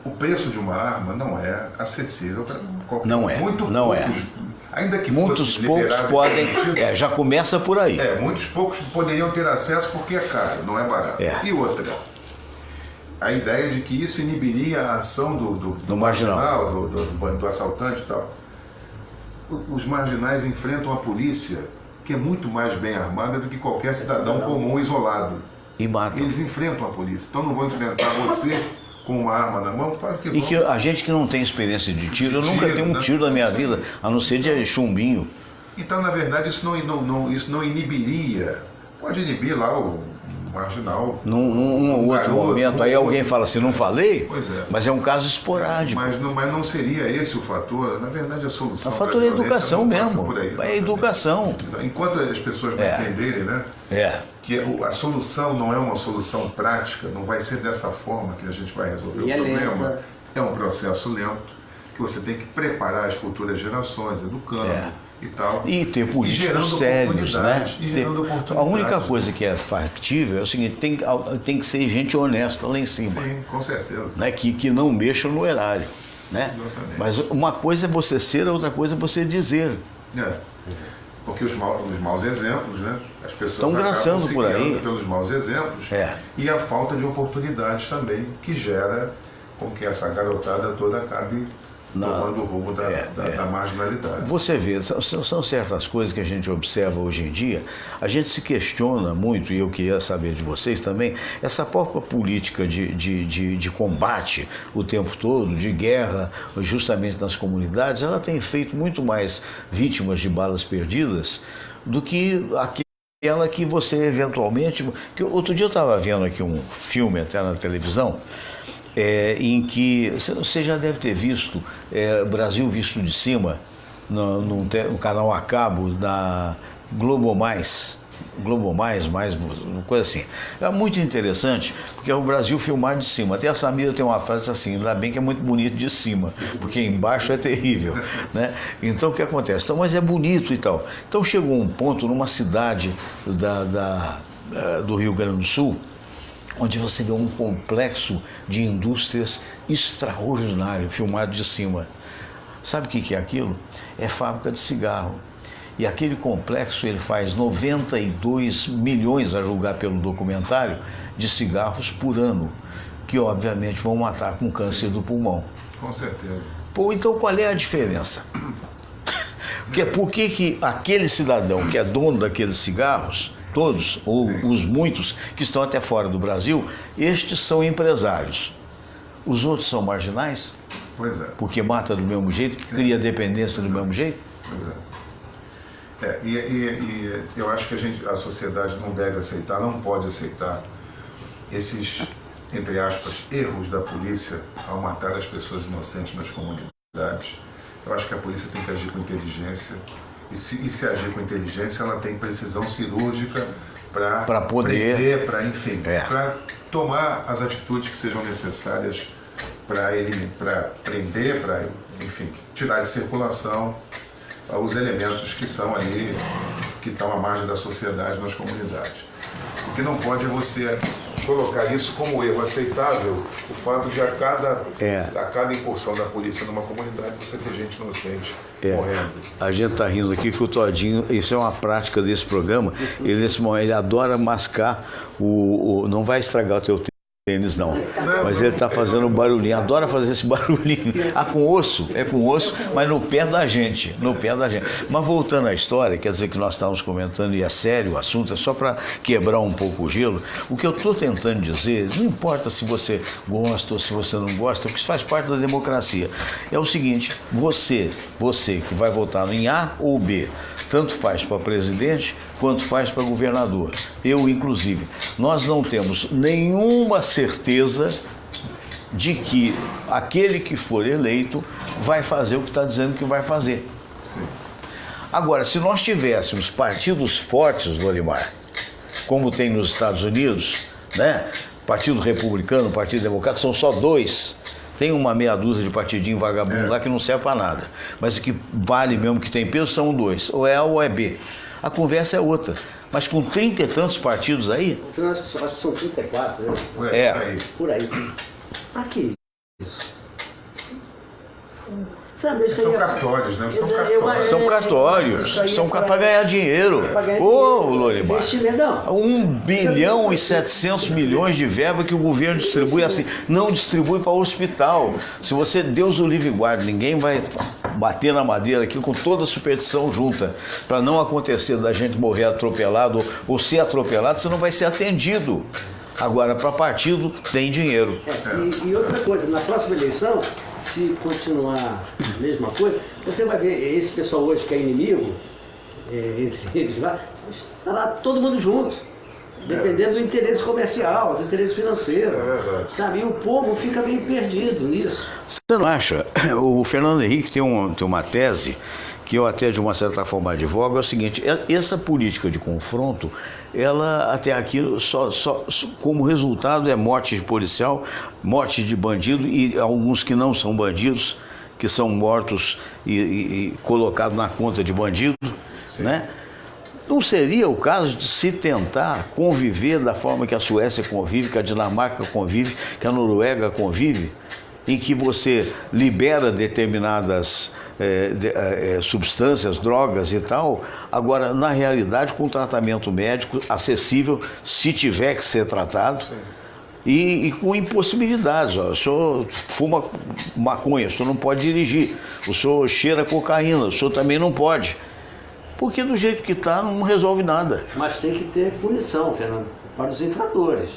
o preço de uma arma não é acessível para qualquer
Não é, não é.
Ainda que
Muitos
fosse
poucos
liberado-
podem. Já começa por aí.
Muitos poucos poderiam ter acesso porque é caro, não é barato. E outra, a ideia de que isso inibiria a ação do marginal, do assaltante e tal. Os marginais enfrentam a polícia, que é muito mais bem armada do que qualquer cidadão comum isolado.
E matam.
Eles enfrentam a polícia, então não vão enfrentar você com uma arma na mão, claro que vão.
E que a gente que não tem experiência de tiro, eu nunca tenho um tiro na minha vida, a não ser de chumbinho.
Então, na verdade, isso não inibiria. Pode inibir lá o marginal.
Num outro momento, aí alguém fala assim, não falei?
Pois é.
Mas é um caso esporádico.
Mas não seria esse o fator. Na verdade, a solução.
O fator é educação mesmo.
Por aí,
É educação.
Enquanto as pessoas não entenderem, né? Que a solução não é uma solução prática, não vai ser dessa forma que a gente vai resolver o problema. É um processo lento, que você tem que preparar as futuras gerações, educando e tal.
E ter políticos sérios, né? A única
né?
coisa que é factível é o seguinte, tem que ser gente honesta lá em cima.
Sim, com certeza.
Né? Que não mexa no erário. Né?
Exatamente.
Mas uma coisa é você ser, a outra coisa é você dizer.
Porque os maus exemplos, né? As pessoas
estão graçando por aí
pelos maus exemplos e a falta de oportunidades também que gera com que essa garotada toda acabe tomando o rumo da marginalidade.
Você vê, são certas coisas que a gente observa hoje em dia, a gente se questiona muito, e eu queria saber de vocês também, essa própria política de combate o tempo todo, de guerra, justamente nas comunidades, ela tem feito muito mais vítimas de balas perdidas do que aquela que você eventualmente... Outro dia eu estava vendo aqui um filme até na televisão, em que você já deve ter visto Brasil Visto de Cima no canal a cabo da Globo Mais, uma coisa assim. É muito interessante, porque é o Brasil filmar de cima. Até a Samira tem uma frase assim, ainda bem que é muito bonito de cima, porque embaixo é terrível, né? Então o que acontece? Então, mas é bonito e tal. Então chegou um ponto numa cidade do Rio Grande do Sul, onde você vê um complexo de indústrias extraordinário, filmado de cima. Sabe o que é aquilo? É fábrica de cigarro. E aquele complexo ele faz 92 milhões, a julgar pelo documentário, de cigarros por ano, que obviamente vão matar com câncer do pulmão.
Com certeza.
Pô, então qual é a diferença? Por que aquele cidadão que é dono daqueles cigarros, todos, ou os muitos que estão até fora do Brasil, estes são empresários. Os outros são marginais?
Pois é.
Porque mata do mesmo jeito, que cria dependência do mesmo jeito?
Pois é. E eu acho que a sociedade não deve aceitar, não pode aceitar esses, entre aspas, erros da polícia ao matar as pessoas inocentes nas comunidades. Eu acho que a polícia tem que agir com inteligência. E se agir com inteligência, ela tem precisão cirúrgica para
poder
prender, para tomar as atitudes que sejam necessárias para prender, para, enfim, tirar de circulação os elementos que são ali, que estão à margem da sociedade nas comunidades. O que não pode é você colocar isso como erro aceitável, o fato de a cada incursão da polícia numa comunidade você ter gente inocente morrendo.
A gente está rindo aqui que o Todinho, isso é uma prática desse programa, ele nesse momento ele adora mascar não vai estragar o teu tênis não, mas ele está fazendo um barulhinho, adora fazer esse barulhinho. É com osso, mas no pé da gente, Mas voltando à história, quer dizer que nós estávamos comentando, e é sério o assunto, é só para quebrar um pouco o gelo. O que eu estou tentando dizer, não importa se você gosta ou se você não gosta, porque isso faz parte da democracia. É o seguinte, você que vai votar em A ou B, tanto faz para presidente quanto faz para governador. Eu, inclusive, nós não temos nenhuma certeza de que aquele que for eleito vai fazer o que está dizendo que vai fazer.
Sim.
Agora, se nós tivéssemos partidos fortes, Lorimar, como tem nos Estados Unidos, né? Partido Republicano, Partido Democrata, são só 2. Tem uma meia dúzia de partidinho vagabundo lá que não serve para nada. Mas o que vale mesmo, que tem peso, são 2. Ou é A ou é B. A conversa é outra. Mas com 30 e tantos partidos aí...
Eu acho que são 34, né? Por aí. Pra que isso? Sabe,
são cartórios, né?
São cartórios. São para ganhar dinheiro. Ô, Lorimar. 1 bilhão e 700 milhões de verba que o governo distribui assim. Não distribui para o hospital. Se você, Deus o livre guarde, ninguém vai bater na madeira aqui com toda a superstição junta. Para não acontecer da gente morrer atropelado ou ser atropelado, você não vai ser atendido. Agora, para partido, tem dinheiro.
E outra coisa, na próxima eleição, se continuar a mesma coisa, você vai ver esse pessoal hoje que é inimigo, entre eles lá, estará todo mundo junto, dependendo do interesse comercial, do interesse financeiro.
É verdade.
Sabe? E o povo fica meio perdido nisso.
Você não acha? O Fernando Henrique tem uma tese que eu até de uma certa forma advogo, é o seguinte, essa política de confronto, ela até aqui só como resultado é morte de policial, morte de bandido e alguns que não são bandidos, que são mortos e colocados na conta de bandido, né? Não seria o caso de se tentar conviver da forma que a Suécia convive, que a Dinamarca convive, que a Noruega convive, em que você libera determinadas substâncias, drogas e tal, agora, na realidade, com tratamento médico acessível, se tiver que ser tratado, e com impossibilidades. Ó, o senhor fuma maconha, o senhor não pode dirigir, o senhor cheira cocaína, o senhor também não pode. Porque do jeito que está, não resolve nada.
Mas tem que ter punição, Fernando, para os infratores.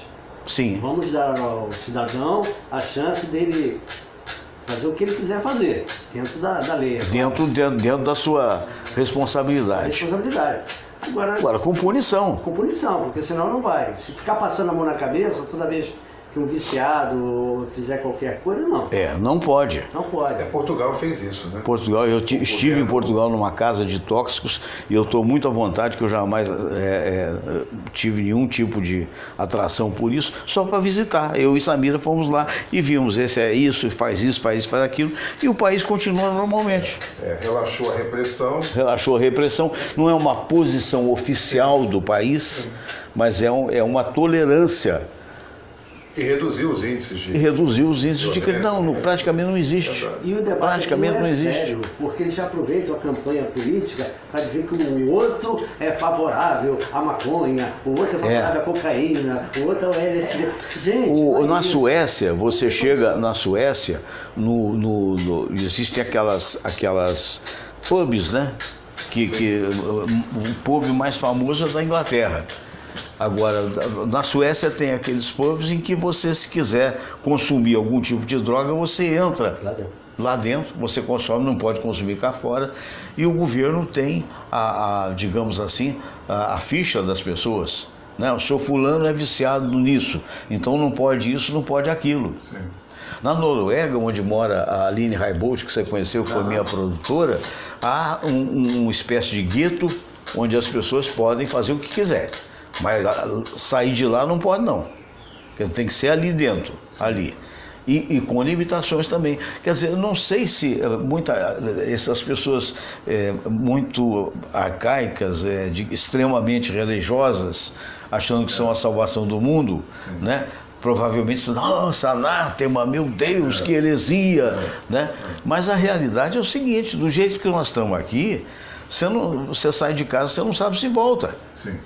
Sim.
Vamos dar ao cidadão a chance dele fazer o que ele quiser fazer, dentro da lei.
Dentro da sua responsabilidade. Agora, com punição.
Com punição, porque senão não vai. Se ficar passando a mão na cabeça, toda vez que um viciado fizer qualquer coisa, não.
Não pode.
Não pode.
Portugal fez isso, né?
Portugal, eu estive em Portugal numa casa de tóxicos e eu estou muito à vontade, que eu jamais tive nenhum tipo de atração por isso, só para visitar. Eu e Samira fomos lá e vimos, esse é isso, faz isso, faz aquilo, e o país continua normalmente.
Relaxou a repressão.
Relaxou a repressão. Não é uma posição oficial do país, mas é uma tolerância.
E reduziu os índices
de crime. Não, praticamente não existe.
E o debate não existe. Sério, porque eles já aproveitam a campanha política para dizer que o outro é favorável à maconha, o outro é favorável à cocaína, o outro é o LSD. Gente,
na Suécia, você chega na Suécia, existem aquelas pubs, né? O pub mais famoso é da Inglaterra. Agora, na Suécia tem aqueles pubs em que você, se quiser consumir algum tipo de droga, você entra lá dentro, você consome, não pode consumir cá fora, e o governo tem, digamos assim, a ficha das pessoas. Né? O seu fulano é viciado nisso, então não pode isso, não pode aquilo. Sim. Na Noruega, onde mora a Aline Raibold, que você conheceu, que foi minha produtora, há uma espécie de gueto onde as pessoas podem fazer o que quiser. Mas sair de lá não pode, não. Porque tem que ser ali dentro, ali. E com limitações também. Quer dizer, eu não sei se essas pessoas muito arcaicas, extremamente religiosas, achando que são a salvação do mundo, né? Provavelmente, nossa, anátema, meu Deus, que heresia, né? Mas a realidade é o seguinte, do jeito que nós estamos aqui, você sai de casa, você não sabe se volta.
Sim.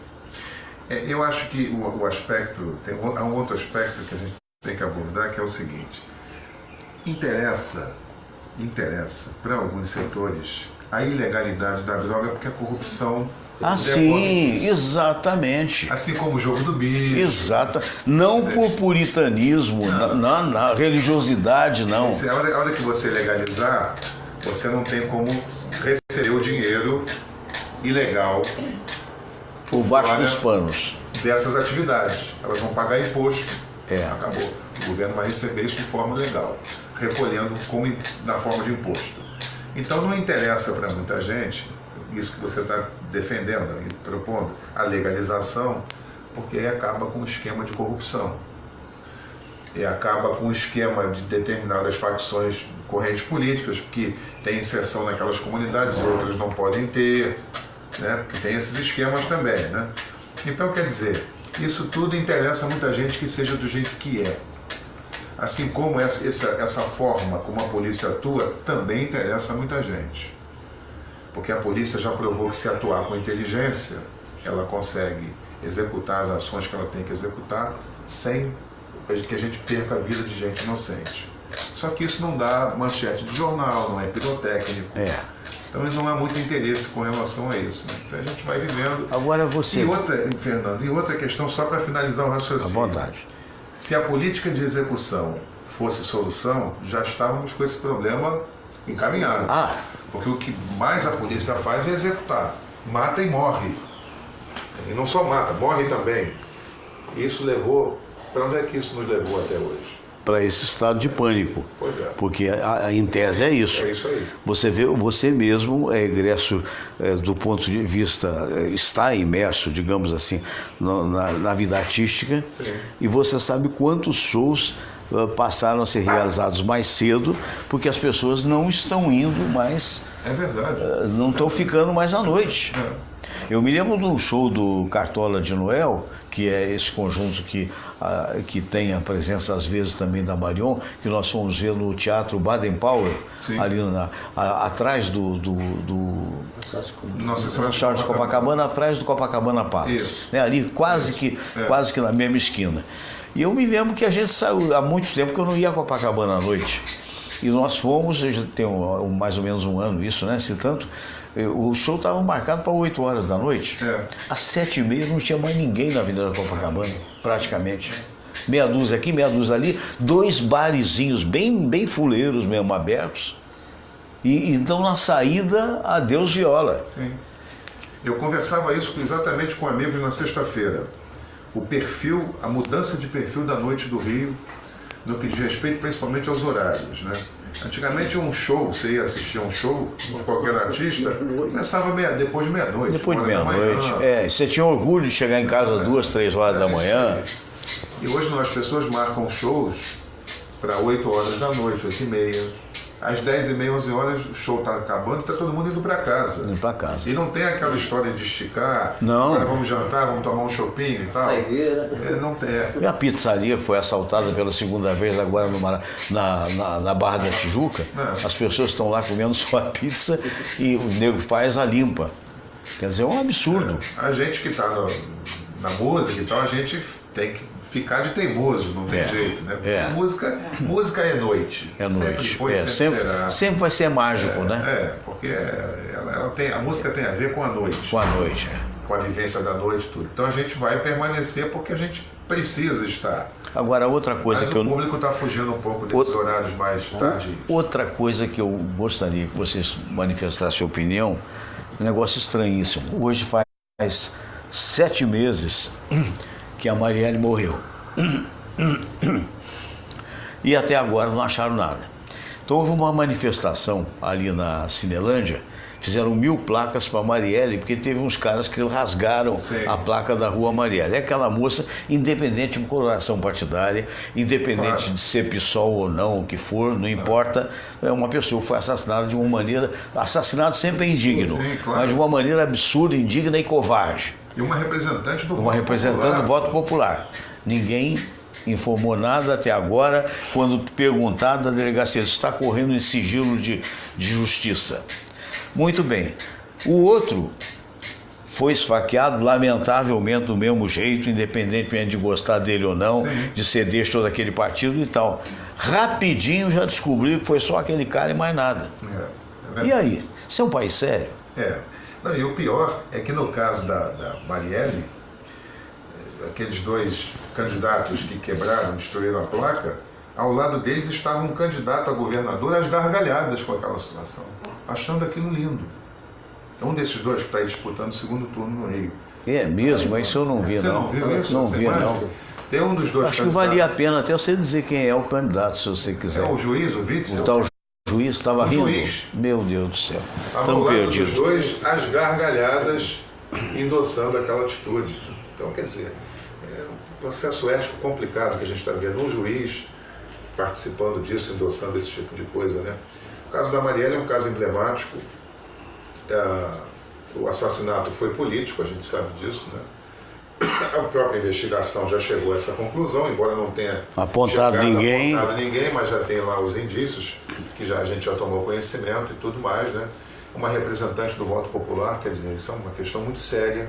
Eu acho que o aspecto, há um outro aspecto que a gente tem que abordar, que é o seguinte: interessa para alguns setores a ilegalidade da droga, porque a corrupção...
Sim, exatamente.
Assim como o jogo do bicho.
Exato. Não por puritanismo, na religiosidade, não.
A hora que você legalizar, você não tem como receber o dinheiro ilegal
por baixo dos panos
dessas atividades. Elas vão pagar imposto.
Acabou.
O governo vai receber isso de forma legal, recolhendo na forma de imposto. Então não interessa para muita gente isso que você está defendendo e propondo, a legalização, porque aí acaba com o esquema de corrupção. E acaba com o esquema de determinadas facções, correntes políticas, que têm inserção naquelas comunidades, outras não podem ter, né? Porque tem esses esquemas também, né? Então, quer dizer, isso tudo interessa a muita gente que seja do jeito que é. Assim como essa forma como a polícia atua, também interessa a muita gente. Porque a polícia já provou que, se atuar com inteligência, ela consegue executar as ações que ela tem que executar sem que a gente perca a vida de gente inocente. Só que isso não dá manchete de jornal, não é pirotécnico. Então não há muito interesse com relação a isso, né? Então a gente vai vivendo.
Agora você...
Fernando, e outra questão, só para finalizar o raciocínio.
À vontade.
Se a política de execução fosse solução, já estávamos com esse problema encaminhado. Porque o que mais a polícia faz é executar. Mata e morre. E não só mata, morre também. Isso levou... Para onde é que isso nos levou até hoje?
Para esse estado de pânico.
Pois é.
Porque em tese é isso.
É isso aí.
Você mesmo é egresso do ponto de vista, está imerso, digamos assim, na vida artística.
Sim.
E você sabe quantos shows passaram a ser realizados mais cedo, porque as pessoas não estão indo mais...
É verdade.
Não estão ficando mais à noite. Eu me lembro de um show do Cartola de Noel, que é esse conjunto que tem a presença às vezes também da Marion, que nós fomos ver no Teatro Baden-Powell, ali atrás do
Nossa
Senhora de Copacabana, atrás do Copacabana Palace, né? Ali quase que na mesma esquina. E eu me lembro que a gente saiu há muito tempo que eu não ia a Copacabana à noite. E nós fomos, já tem mais ou menos um ano isso, né? Se tanto, o show estava marcado para 8 horas da noite. Às 7h30 não tinha mais ninguém na Avenida Copacabana, praticamente. Meia dúzia aqui, meia dúzia ali, 2 barizinhos bem fuleiros mesmo, abertos. E então na saída, adeus viola.
Sim. Eu conversava isso exatamente com amigos na sexta-feira. A mudança de perfil da noite do Rio, no que diz respeito principalmente aos horários, né? Antigamente um show, você ia assistir um show de qualquer artista, começava depois de meia-noite.
Depois de meia-noite, você tinha orgulho de chegar em casa 2, 3 horas da manhã.
E hoje as pessoas marcam shows para 8 horas da noite, 8h30. Às 10h30, 11 horas, o show está acabando e está todo mundo indo para casa.
Indo para casa.
E não tem aquela história de esticar,
não.
Agora vamos jantar, vamos tomar um shopping e tal. Não tem.
E a pizzaria que foi assaltada pela segunda vez agora na Barra da Tijuca, as pessoas estão lá comendo só a pizza e o nego faz a limpa. Quer dizer, é um absurdo.
A gente que está na música e tal, a gente tem que ficar de teimoso, não tem jeito, né? Música é noite.
É noite.
Sempre foi, sempre será.
Sempre vai ser mágico, né?
Porque a música tem a ver com a noite.
Com a noite.
Com a vivência da noite, tudo. Então a gente vai permanecer porque a gente precisa estar.
Agora, outra coisa
o público está fugindo um pouco desses horários mais tardios.
Outra coisa que eu gostaria que vocês manifestassem opinião, um negócio estranhíssimo. Hoje faz 7 meses que a Marielle morreu. E até agora não acharam nada. Então houve uma manifestação ali na Cinelândia, fizeram 1000 placas para Marielle, porque teve uns caras que rasgaram a placa da Rua Marielle. É aquela moça, independente de coloração partidária, independente de ser PSOL ou não, o que for, não importa, é uma pessoa que foi assassinada de uma maneira... Assassinato sempre é indigno, mas de uma maneira absurda, indigna e covarde.
E uma representante do
voto popular. Ninguém informou nada até agora. Quando perguntado, a delegacia está correndo em sigilo de justiça. Muito bem. O outro foi esfaqueado, lamentavelmente, do mesmo jeito, independentemente de gostar dele ou não, de ser deste ou daquele partido e tal. Rapidinho já descobriu que foi só aquele cara e mais nada. E aí? Isso é um país sério?
Não, e o pior é que no caso da Marielle, aqueles 2 candidatos que quebraram, destruíram a placa, ao lado deles estava um candidato a governador às gargalhadas com aquela situação, achando aquilo lindo. É um desses 2 que está aí disputando o segundo turno no Rio.
É mesmo? Mas isso eu não vi, não.
Você não viu isso?
Não vi, não.
Tem um dos 2
Acho que valia a pena até você dizer quem é o candidato, se você quiser.
É o juiz, o Witzel?
O tal juiz estava rindo?
Juiz.
Meu Deus do céu.
Estão perdidos. Os 2, as gargalhadas, endossando aquela atitude. Então, quer dizer, é um processo ético complicado que a gente está vendo. Um juiz participando disso, endossando esse tipo de coisa, né? O caso da Marielle é um caso emblemático. O assassinato foi político, a gente sabe disso, né? A própria investigação já chegou a essa conclusão, embora não tenha
apontado ninguém,
mas já tem lá os indícios que a gente já tomou conhecimento e tudo mais, né? Uma representante do voto popular, quer dizer, isso é uma questão muito séria,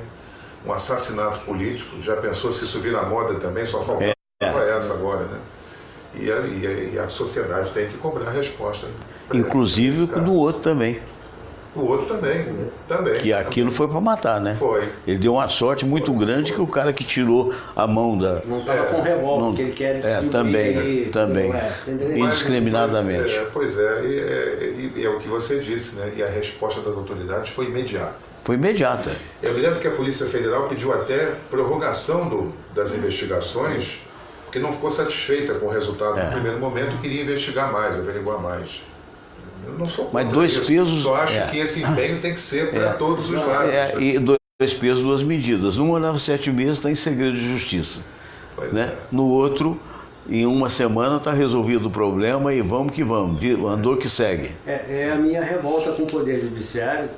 um assassinato político. Já pensou se isso vira moda também? Só faltava essa agora, né? E a sociedade tem que cobrar a resposta.
Inclusive do outro também.
O outro também.
Que aquilo foi para matar, né?
Foi.
Ele deu uma sorte muito grande que o cara que tirou a mão da...
Não estava com revólver, que ele quer...
Também. Indiscriminadamente.
Pois é, e é o que você disse, né? E a resposta das autoridades foi imediata.
Foi imediata.
Eu me lembro que a Polícia Federal pediu até prorrogação das investigações, porque não ficou satisfeita com o resultado no primeiro momento, queria investigar mais, averiguar mais. Eu não sou contra
mas 2
isso.
pesos...
Só acho que esse empenho tem que ser para todos os lados.
E 2 pesos, 2 medidas. Numa leva 7 meses, está em segredo de justiça. Né? No outro, em uma semana está resolvido o problema e vamos que vamos, andor que segue.
A minha revolta com o Poder Judiciário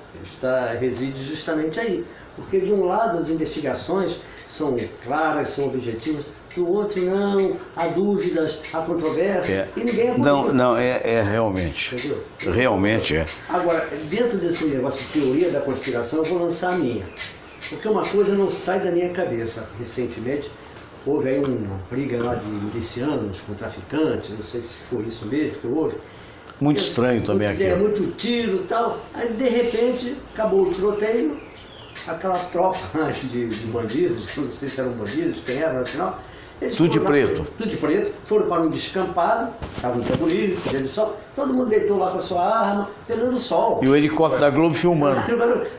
reside justamente aí. Porque de um lado as investigações são claras, são objetivas, do outro não, há dúvidas, há controvérsia e ninguém aponta.
Não, realmente.
Entendeu?
Realmente é.
Agora, dentro desse negócio de teoria da conspiração, eu vou lançar a minha. Porque uma coisa não sai da minha cabeça. Recentemente, houve aí uma briga lá de milicianos com traficantes, não sei se foi isso mesmo que houve.
Muito estranho também aqui.
Muito tiro e tal. Aí, de repente, acabou o tiroteio, aquela tropa de bandidos, não sei se eram bandidos, quem era, afinal.
Tudo de preto.
Tudo de preto. Foram para um descampado, estava no tempo livre, dia de sol. Todo mundo deitou lá com a sua arma, pegando sol.
E o helicóptero da Globo filmando.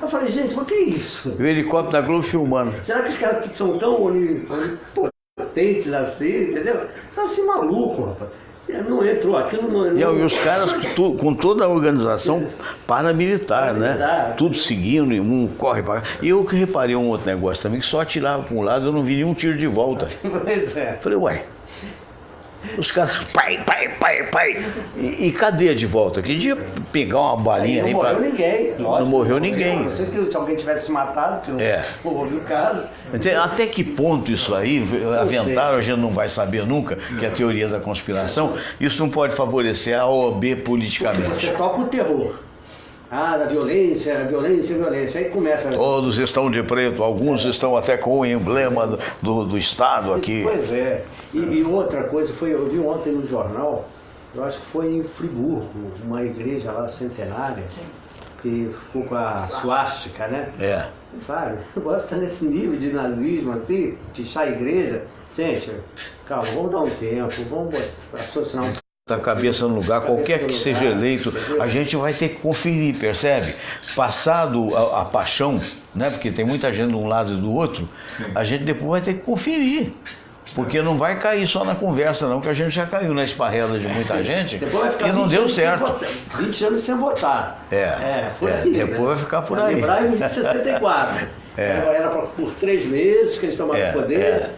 Eu falei, gente, mas que é isso?
E o helicóptero da Globo filmando.
Será que os caras que são tão onipotentes assim, entendeu? Tá assim maluco, rapaz. Não entrou, aquilo não...
E os caras com toda a organização paramilitar, né? Tudo seguindo, um corre para cá. E eu que reparei um outro negócio também, que só atirava para um lado, eu não vi nenhum tiro de volta.
Pois é.
Falei, ué, os caras, pai. E cadê de volta? Que dia pegar uma balinha aí
pra... ninguém.
Não morreu ninguém.
Não sei que se alguém tivesse se matado, que não houve o caso.
Até que ponto isso aí, aventaram, a gente não vai saber nunca, que é a teoria da conspiração, isso não pode favorecer a OAB politicamente.
Você toca o terror. Da violência. Aí começa...
Todos estão de preto, alguns estão até com o emblema do Estado aqui.
Pois é. E outra coisa, eu vi ontem no jornal, eu acho que foi em Friburgo, uma igreja lá centenária, que ficou com a suástica, né? Sabe? Eu gosto de estar nesse nível de nazismo, assim, fechar a igreja. Gente, calma, vamos dar um tempo, vamos raciocinar um
a cabeça no lugar, qualquer que seja eleito, a gente vai ter que conferir, percebe? Passado a paixão, né? Porque tem muita gente de um lado e do outro, a gente depois vai ter que conferir. Porque não vai cair só na conversa, não, que a gente já caiu na esparrela de muita gente e não deu certo.
20 anos sem votar. Por aí,
depois vai ficar por aí.
Lembrar em 64. Era por 3 meses que eles tomaram o poder.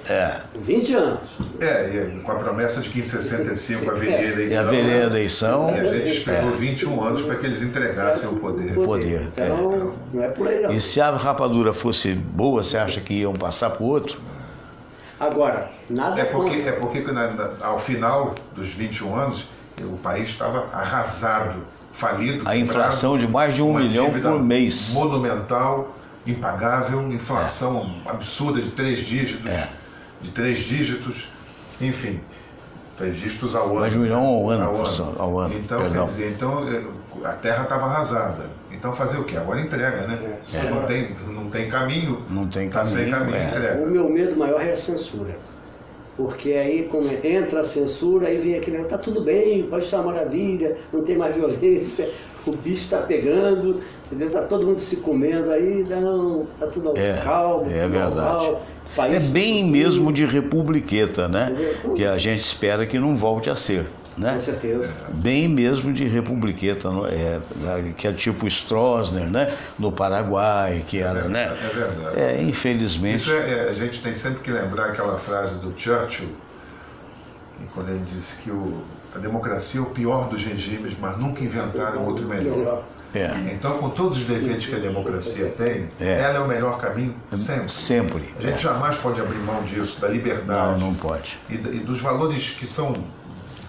20 anos.
E com a promessa de que em 65 haveria eleição.
Haveria eleição.
E a gente esperou 21 anos para que eles entregassem o poder.
Então, não é por aí não.
E se a rapadura fosse boa, você acha que iam passar para o outro?
Agora, nada
porque ao final dos 21 anos, o país estava arrasado, falido.
A inflação de mais de 1 milhão por mês.
Monumental, impagável, inflação absurda de 3 dígitos. De 3 dígitos, enfim, 3 dígitos ao ano.
Mais de 1 milhão ao ano.
Então, quer dizer, a terra estava arrasada. Então fazer o quê? Agora entrega, né? Não tem caminho.
Não tem
tá
caminho.
Sem caminho, entrega.
O meu medo maior é a censura. Porque aí, quando entra a censura, aí vem aquele, tá tudo bem, pode estar uma maravilha, não tem mais violência, o bicho está pegando, entendeu? Tá todo mundo se comendo aí, não, tá tudo calmo, tudo
verdade.
normal.
É bem mesmo de republiqueta, né? Que a gente espera que não volte a ser. Né?
Com certeza.
Bem mesmo de republiqueta, que é tipo Stroessner, né? No Paraguai, que era, né?
É verdade.
Infelizmente.
A gente tem sempre que lembrar aquela frase do Churchill, quando ele disse que a democracia é o pior dos regimes, mas nunca inventaram outro melhor. Então, com todos os defeitos que a democracia tem, ela é o melhor caminho sempre. A gente jamais pode abrir mão disso, da liberdade.
Não pode.
E dos valores que são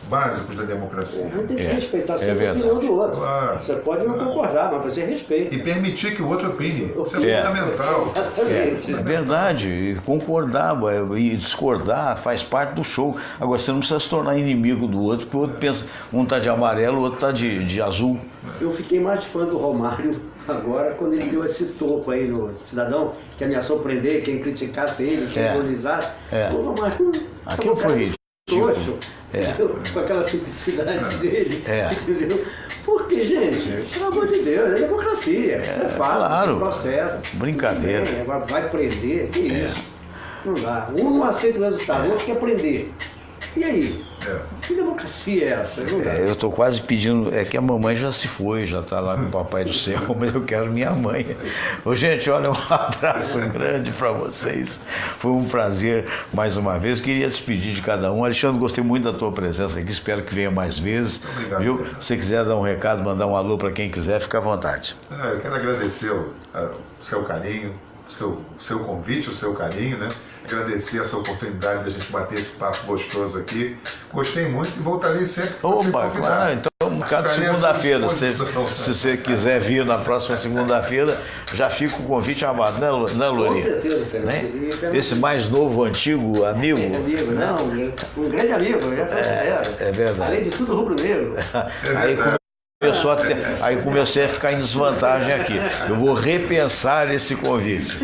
básicos da democracia.
Tem que respeitar sempre a opinião do outro.
Claro,
você pode não concordar, mas você respeita.
E permitir que o outro opine. Isso é fundamental.
É verdade. E concordar e discordar faz parte do show. Agora, você não precisa se tornar inimigo do outro, porque o outro pensa, um está de amarelo, o outro está de azul.
Eu fiquei mais fã do Romário agora, quando ele deu esse toco aí no Cidadão, que ameaçou prender quem criticasse ele, quem ironizasse. O Romário...
Aquilo foi ridículo.
Com aquela simplicidade dele, entendeu? Porque, gente, pelo amor de Deus, é democracia, você fala,
claro.
você processa.
Brincadeira.
Vai prender, que isso? Não dá. Um não aceita o resultado, o outro quer prender. E aí? Que democracia é essa?
Eu estou quase pedindo, que a mamãe já se foi, já está lá com o Papai do Céu, mas eu quero minha mãe. Gente, olha, um abraço grande para vocês. Foi um prazer mais uma vez. Queria despedir de cada um. Alexandre, gostei muito da tua presença aqui, espero que venha mais vezes.
Obrigado.
Viu? Se você quiser dar um recado, mandar um alô para quem quiser, fica à vontade.
Eu quero agradecer o seu carinho, o seu convite, o seu carinho, né? Agradecer essa oportunidade de a gente bater esse papo gostoso aqui. Gostei muito e voltarei sempre.
Opa, claro, então, cada segunda-feira, se você quiser vir na próxima segunda-feira, já fica o convite amado, né, Lourinha?
Com certeza, Fernando.
Esse mais novo, antigo amigo.
Um grande amigo, eu já considero.
É verdade.
Além de tudo, rubro-negro.
Aí comecei a ficar em desvantagem aqui. Eu vou repensar esse convite.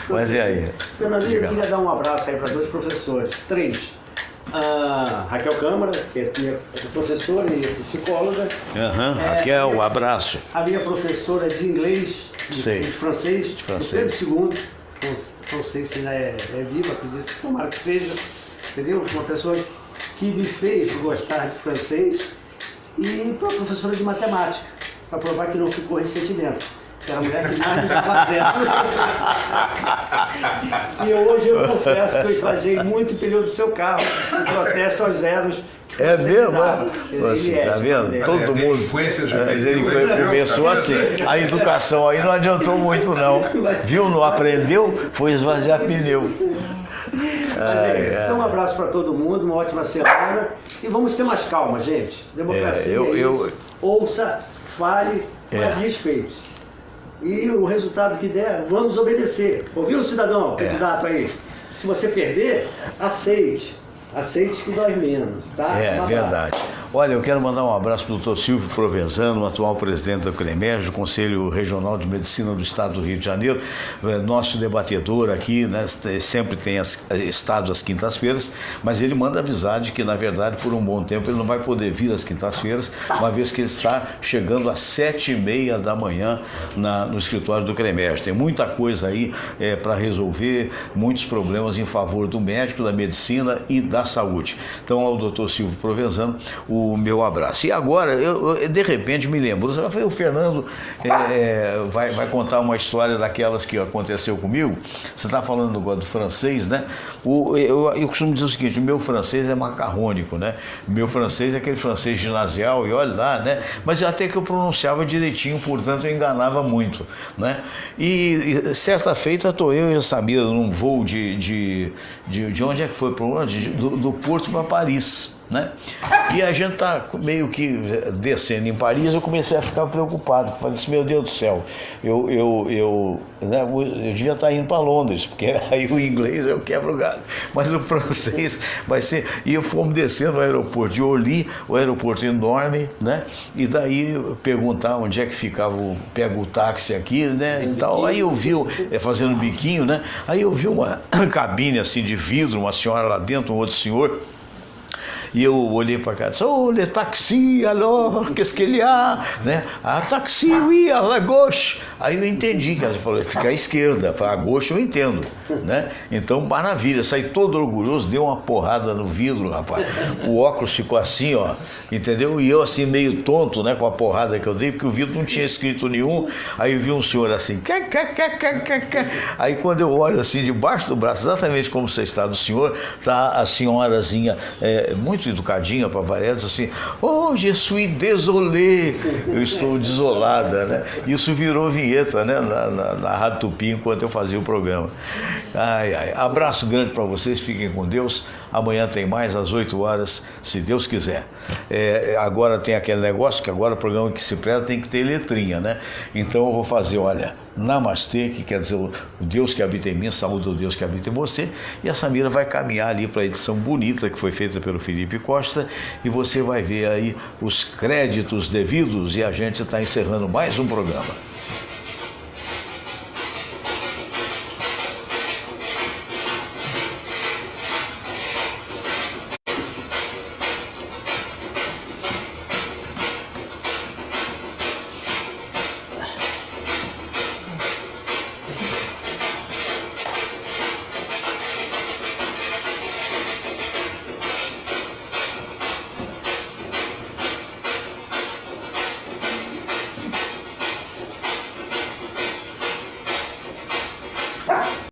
Mas e aí?
Fernandinho, eu queria dar um abraço aí para 2 professores, 3. A Raquel Câmara, que é minha professora e psicóloga.
Raquel, um abraço.
A minha professora de inglês, de francês, Pedro II. Não sei se ainda é viva, acredito, tomara que seja. Entendeu? Uma pessoa que me fez gostar de francês. E para a professora de matemática, para provar que não ficou ressentimento. Era a mulher que nada estava fazendo. E hoje eu confesso que eu esvaziei muito o pneu do seu carro, em protesto aos zeros.
É mesmo? Você tá vendo? Todo mundo. Ele começou assim. A educação aí não adiantou muito, não. Viu? Não aprendeu? Foi esvaziar pneu.
Então, um abraço para todo mundo, uma ótima semana e vamos ter mais calma, gente. Democracia ouça, fale, mas respeite. E o resultado que der, vamos obedecer. Ouviu, cidadão, candidato aí? Se você perder, aceite que dói menos, tá?
É verdade. Olha, eu quero mandar um abraço para o Dr. Silvio Provenzano, atual presidente da CREMERG, do Conselho Regional de Medicina do Estado do Rio de Janeiro, nosso debatedor aqui, né, sempre tem estado às quintas-feiras, mas ele manda avisar de que, na verdade, por um bom tempo ele não vai poder vir às quintas-feiras, uma vez que ele está chegando às 7h30 da manhã no escritório do CREMERG. Tem muita coisa aí para resolver, muitos problemas em favor do médico, da medicina e da saúde. Então, ao Dr. Silvio Provenzano, o meu abraço. E agora, eu de repente me lembro, o Fernando vai contar uma história daquelas que aconteceu comigo. Você está falando do francês, né? Eu costumo dizer o seguinte, o meu francês é macarrônico, né? O meu francês é aquele francês ginasial, e olha lá, né? Mas até que eu pronunciava direitinho, portanto eu enganava muito, né? E certa feita estou eu e a Samira num voo de onde é que foi? Do Porto para Paris, né? E a gente tá meio que descendo em Paris, eu comecei a ficar preocupado, falei assim, meu Deus do céu, eu devia estar indo para Londres, porque aí o inglês eu quebro o galho, mas o francês vai ser, e fomos descendo no aeroporto de Orly, o aeroporto enorme, né? E daí perguntar onde é que ficava, pego o táxi aqui, né? E tal, aí eu vi, fazendo biquinho, né? Aí eu vi uma cabine assim de vidro, uma senhora lá dentro, um outro senhor. E eu olhei para cá e disse, oh, le taxi, alors, qu'est-ce qu'il y a? Né? Ah, taxi, oui, à la gauche. Aí eu entendi que ela falou, fica à esquerda, à gauche eu entendo, né? Então, maravilha, saí todo orgulhoso, deu uma porrada no vidro, rapaz. O óculos ficou assim, ó, entendeu? E eu assim, meio tonto, né, com a porrada que eu dei, porque o vidro não tinha escrito nenhum. Aí eu vi um senhor assim, aí quando eu olho assim, debaixo do braço, exatamente como você está do senhor, tá a senhorazinha, muito educadinha, papareta, assim, oh, je suis désolé, eu estou desolada, né? Isso virou vinheta, né, na Rádio Tupi, enquanto eu fazia o programa. Ai, ai, abraço grande para vocês, fiquem com Deus, amanhã tem mais às 8 horas, se Deus quiser. Agora tem aquele negócio que agora o programa que se preza tem que ter letrinha, né? Então eu vou fazer, olha, Namastê, que quer dizer o Deus que habita em mim, saúde do Deus que habita em você, e a Samira vai caminhar ali para a edição bonita que foi feita pelo Felipe Costa, e você vai ver aí os créditos devidos, e a gente está encerrando mais um programa.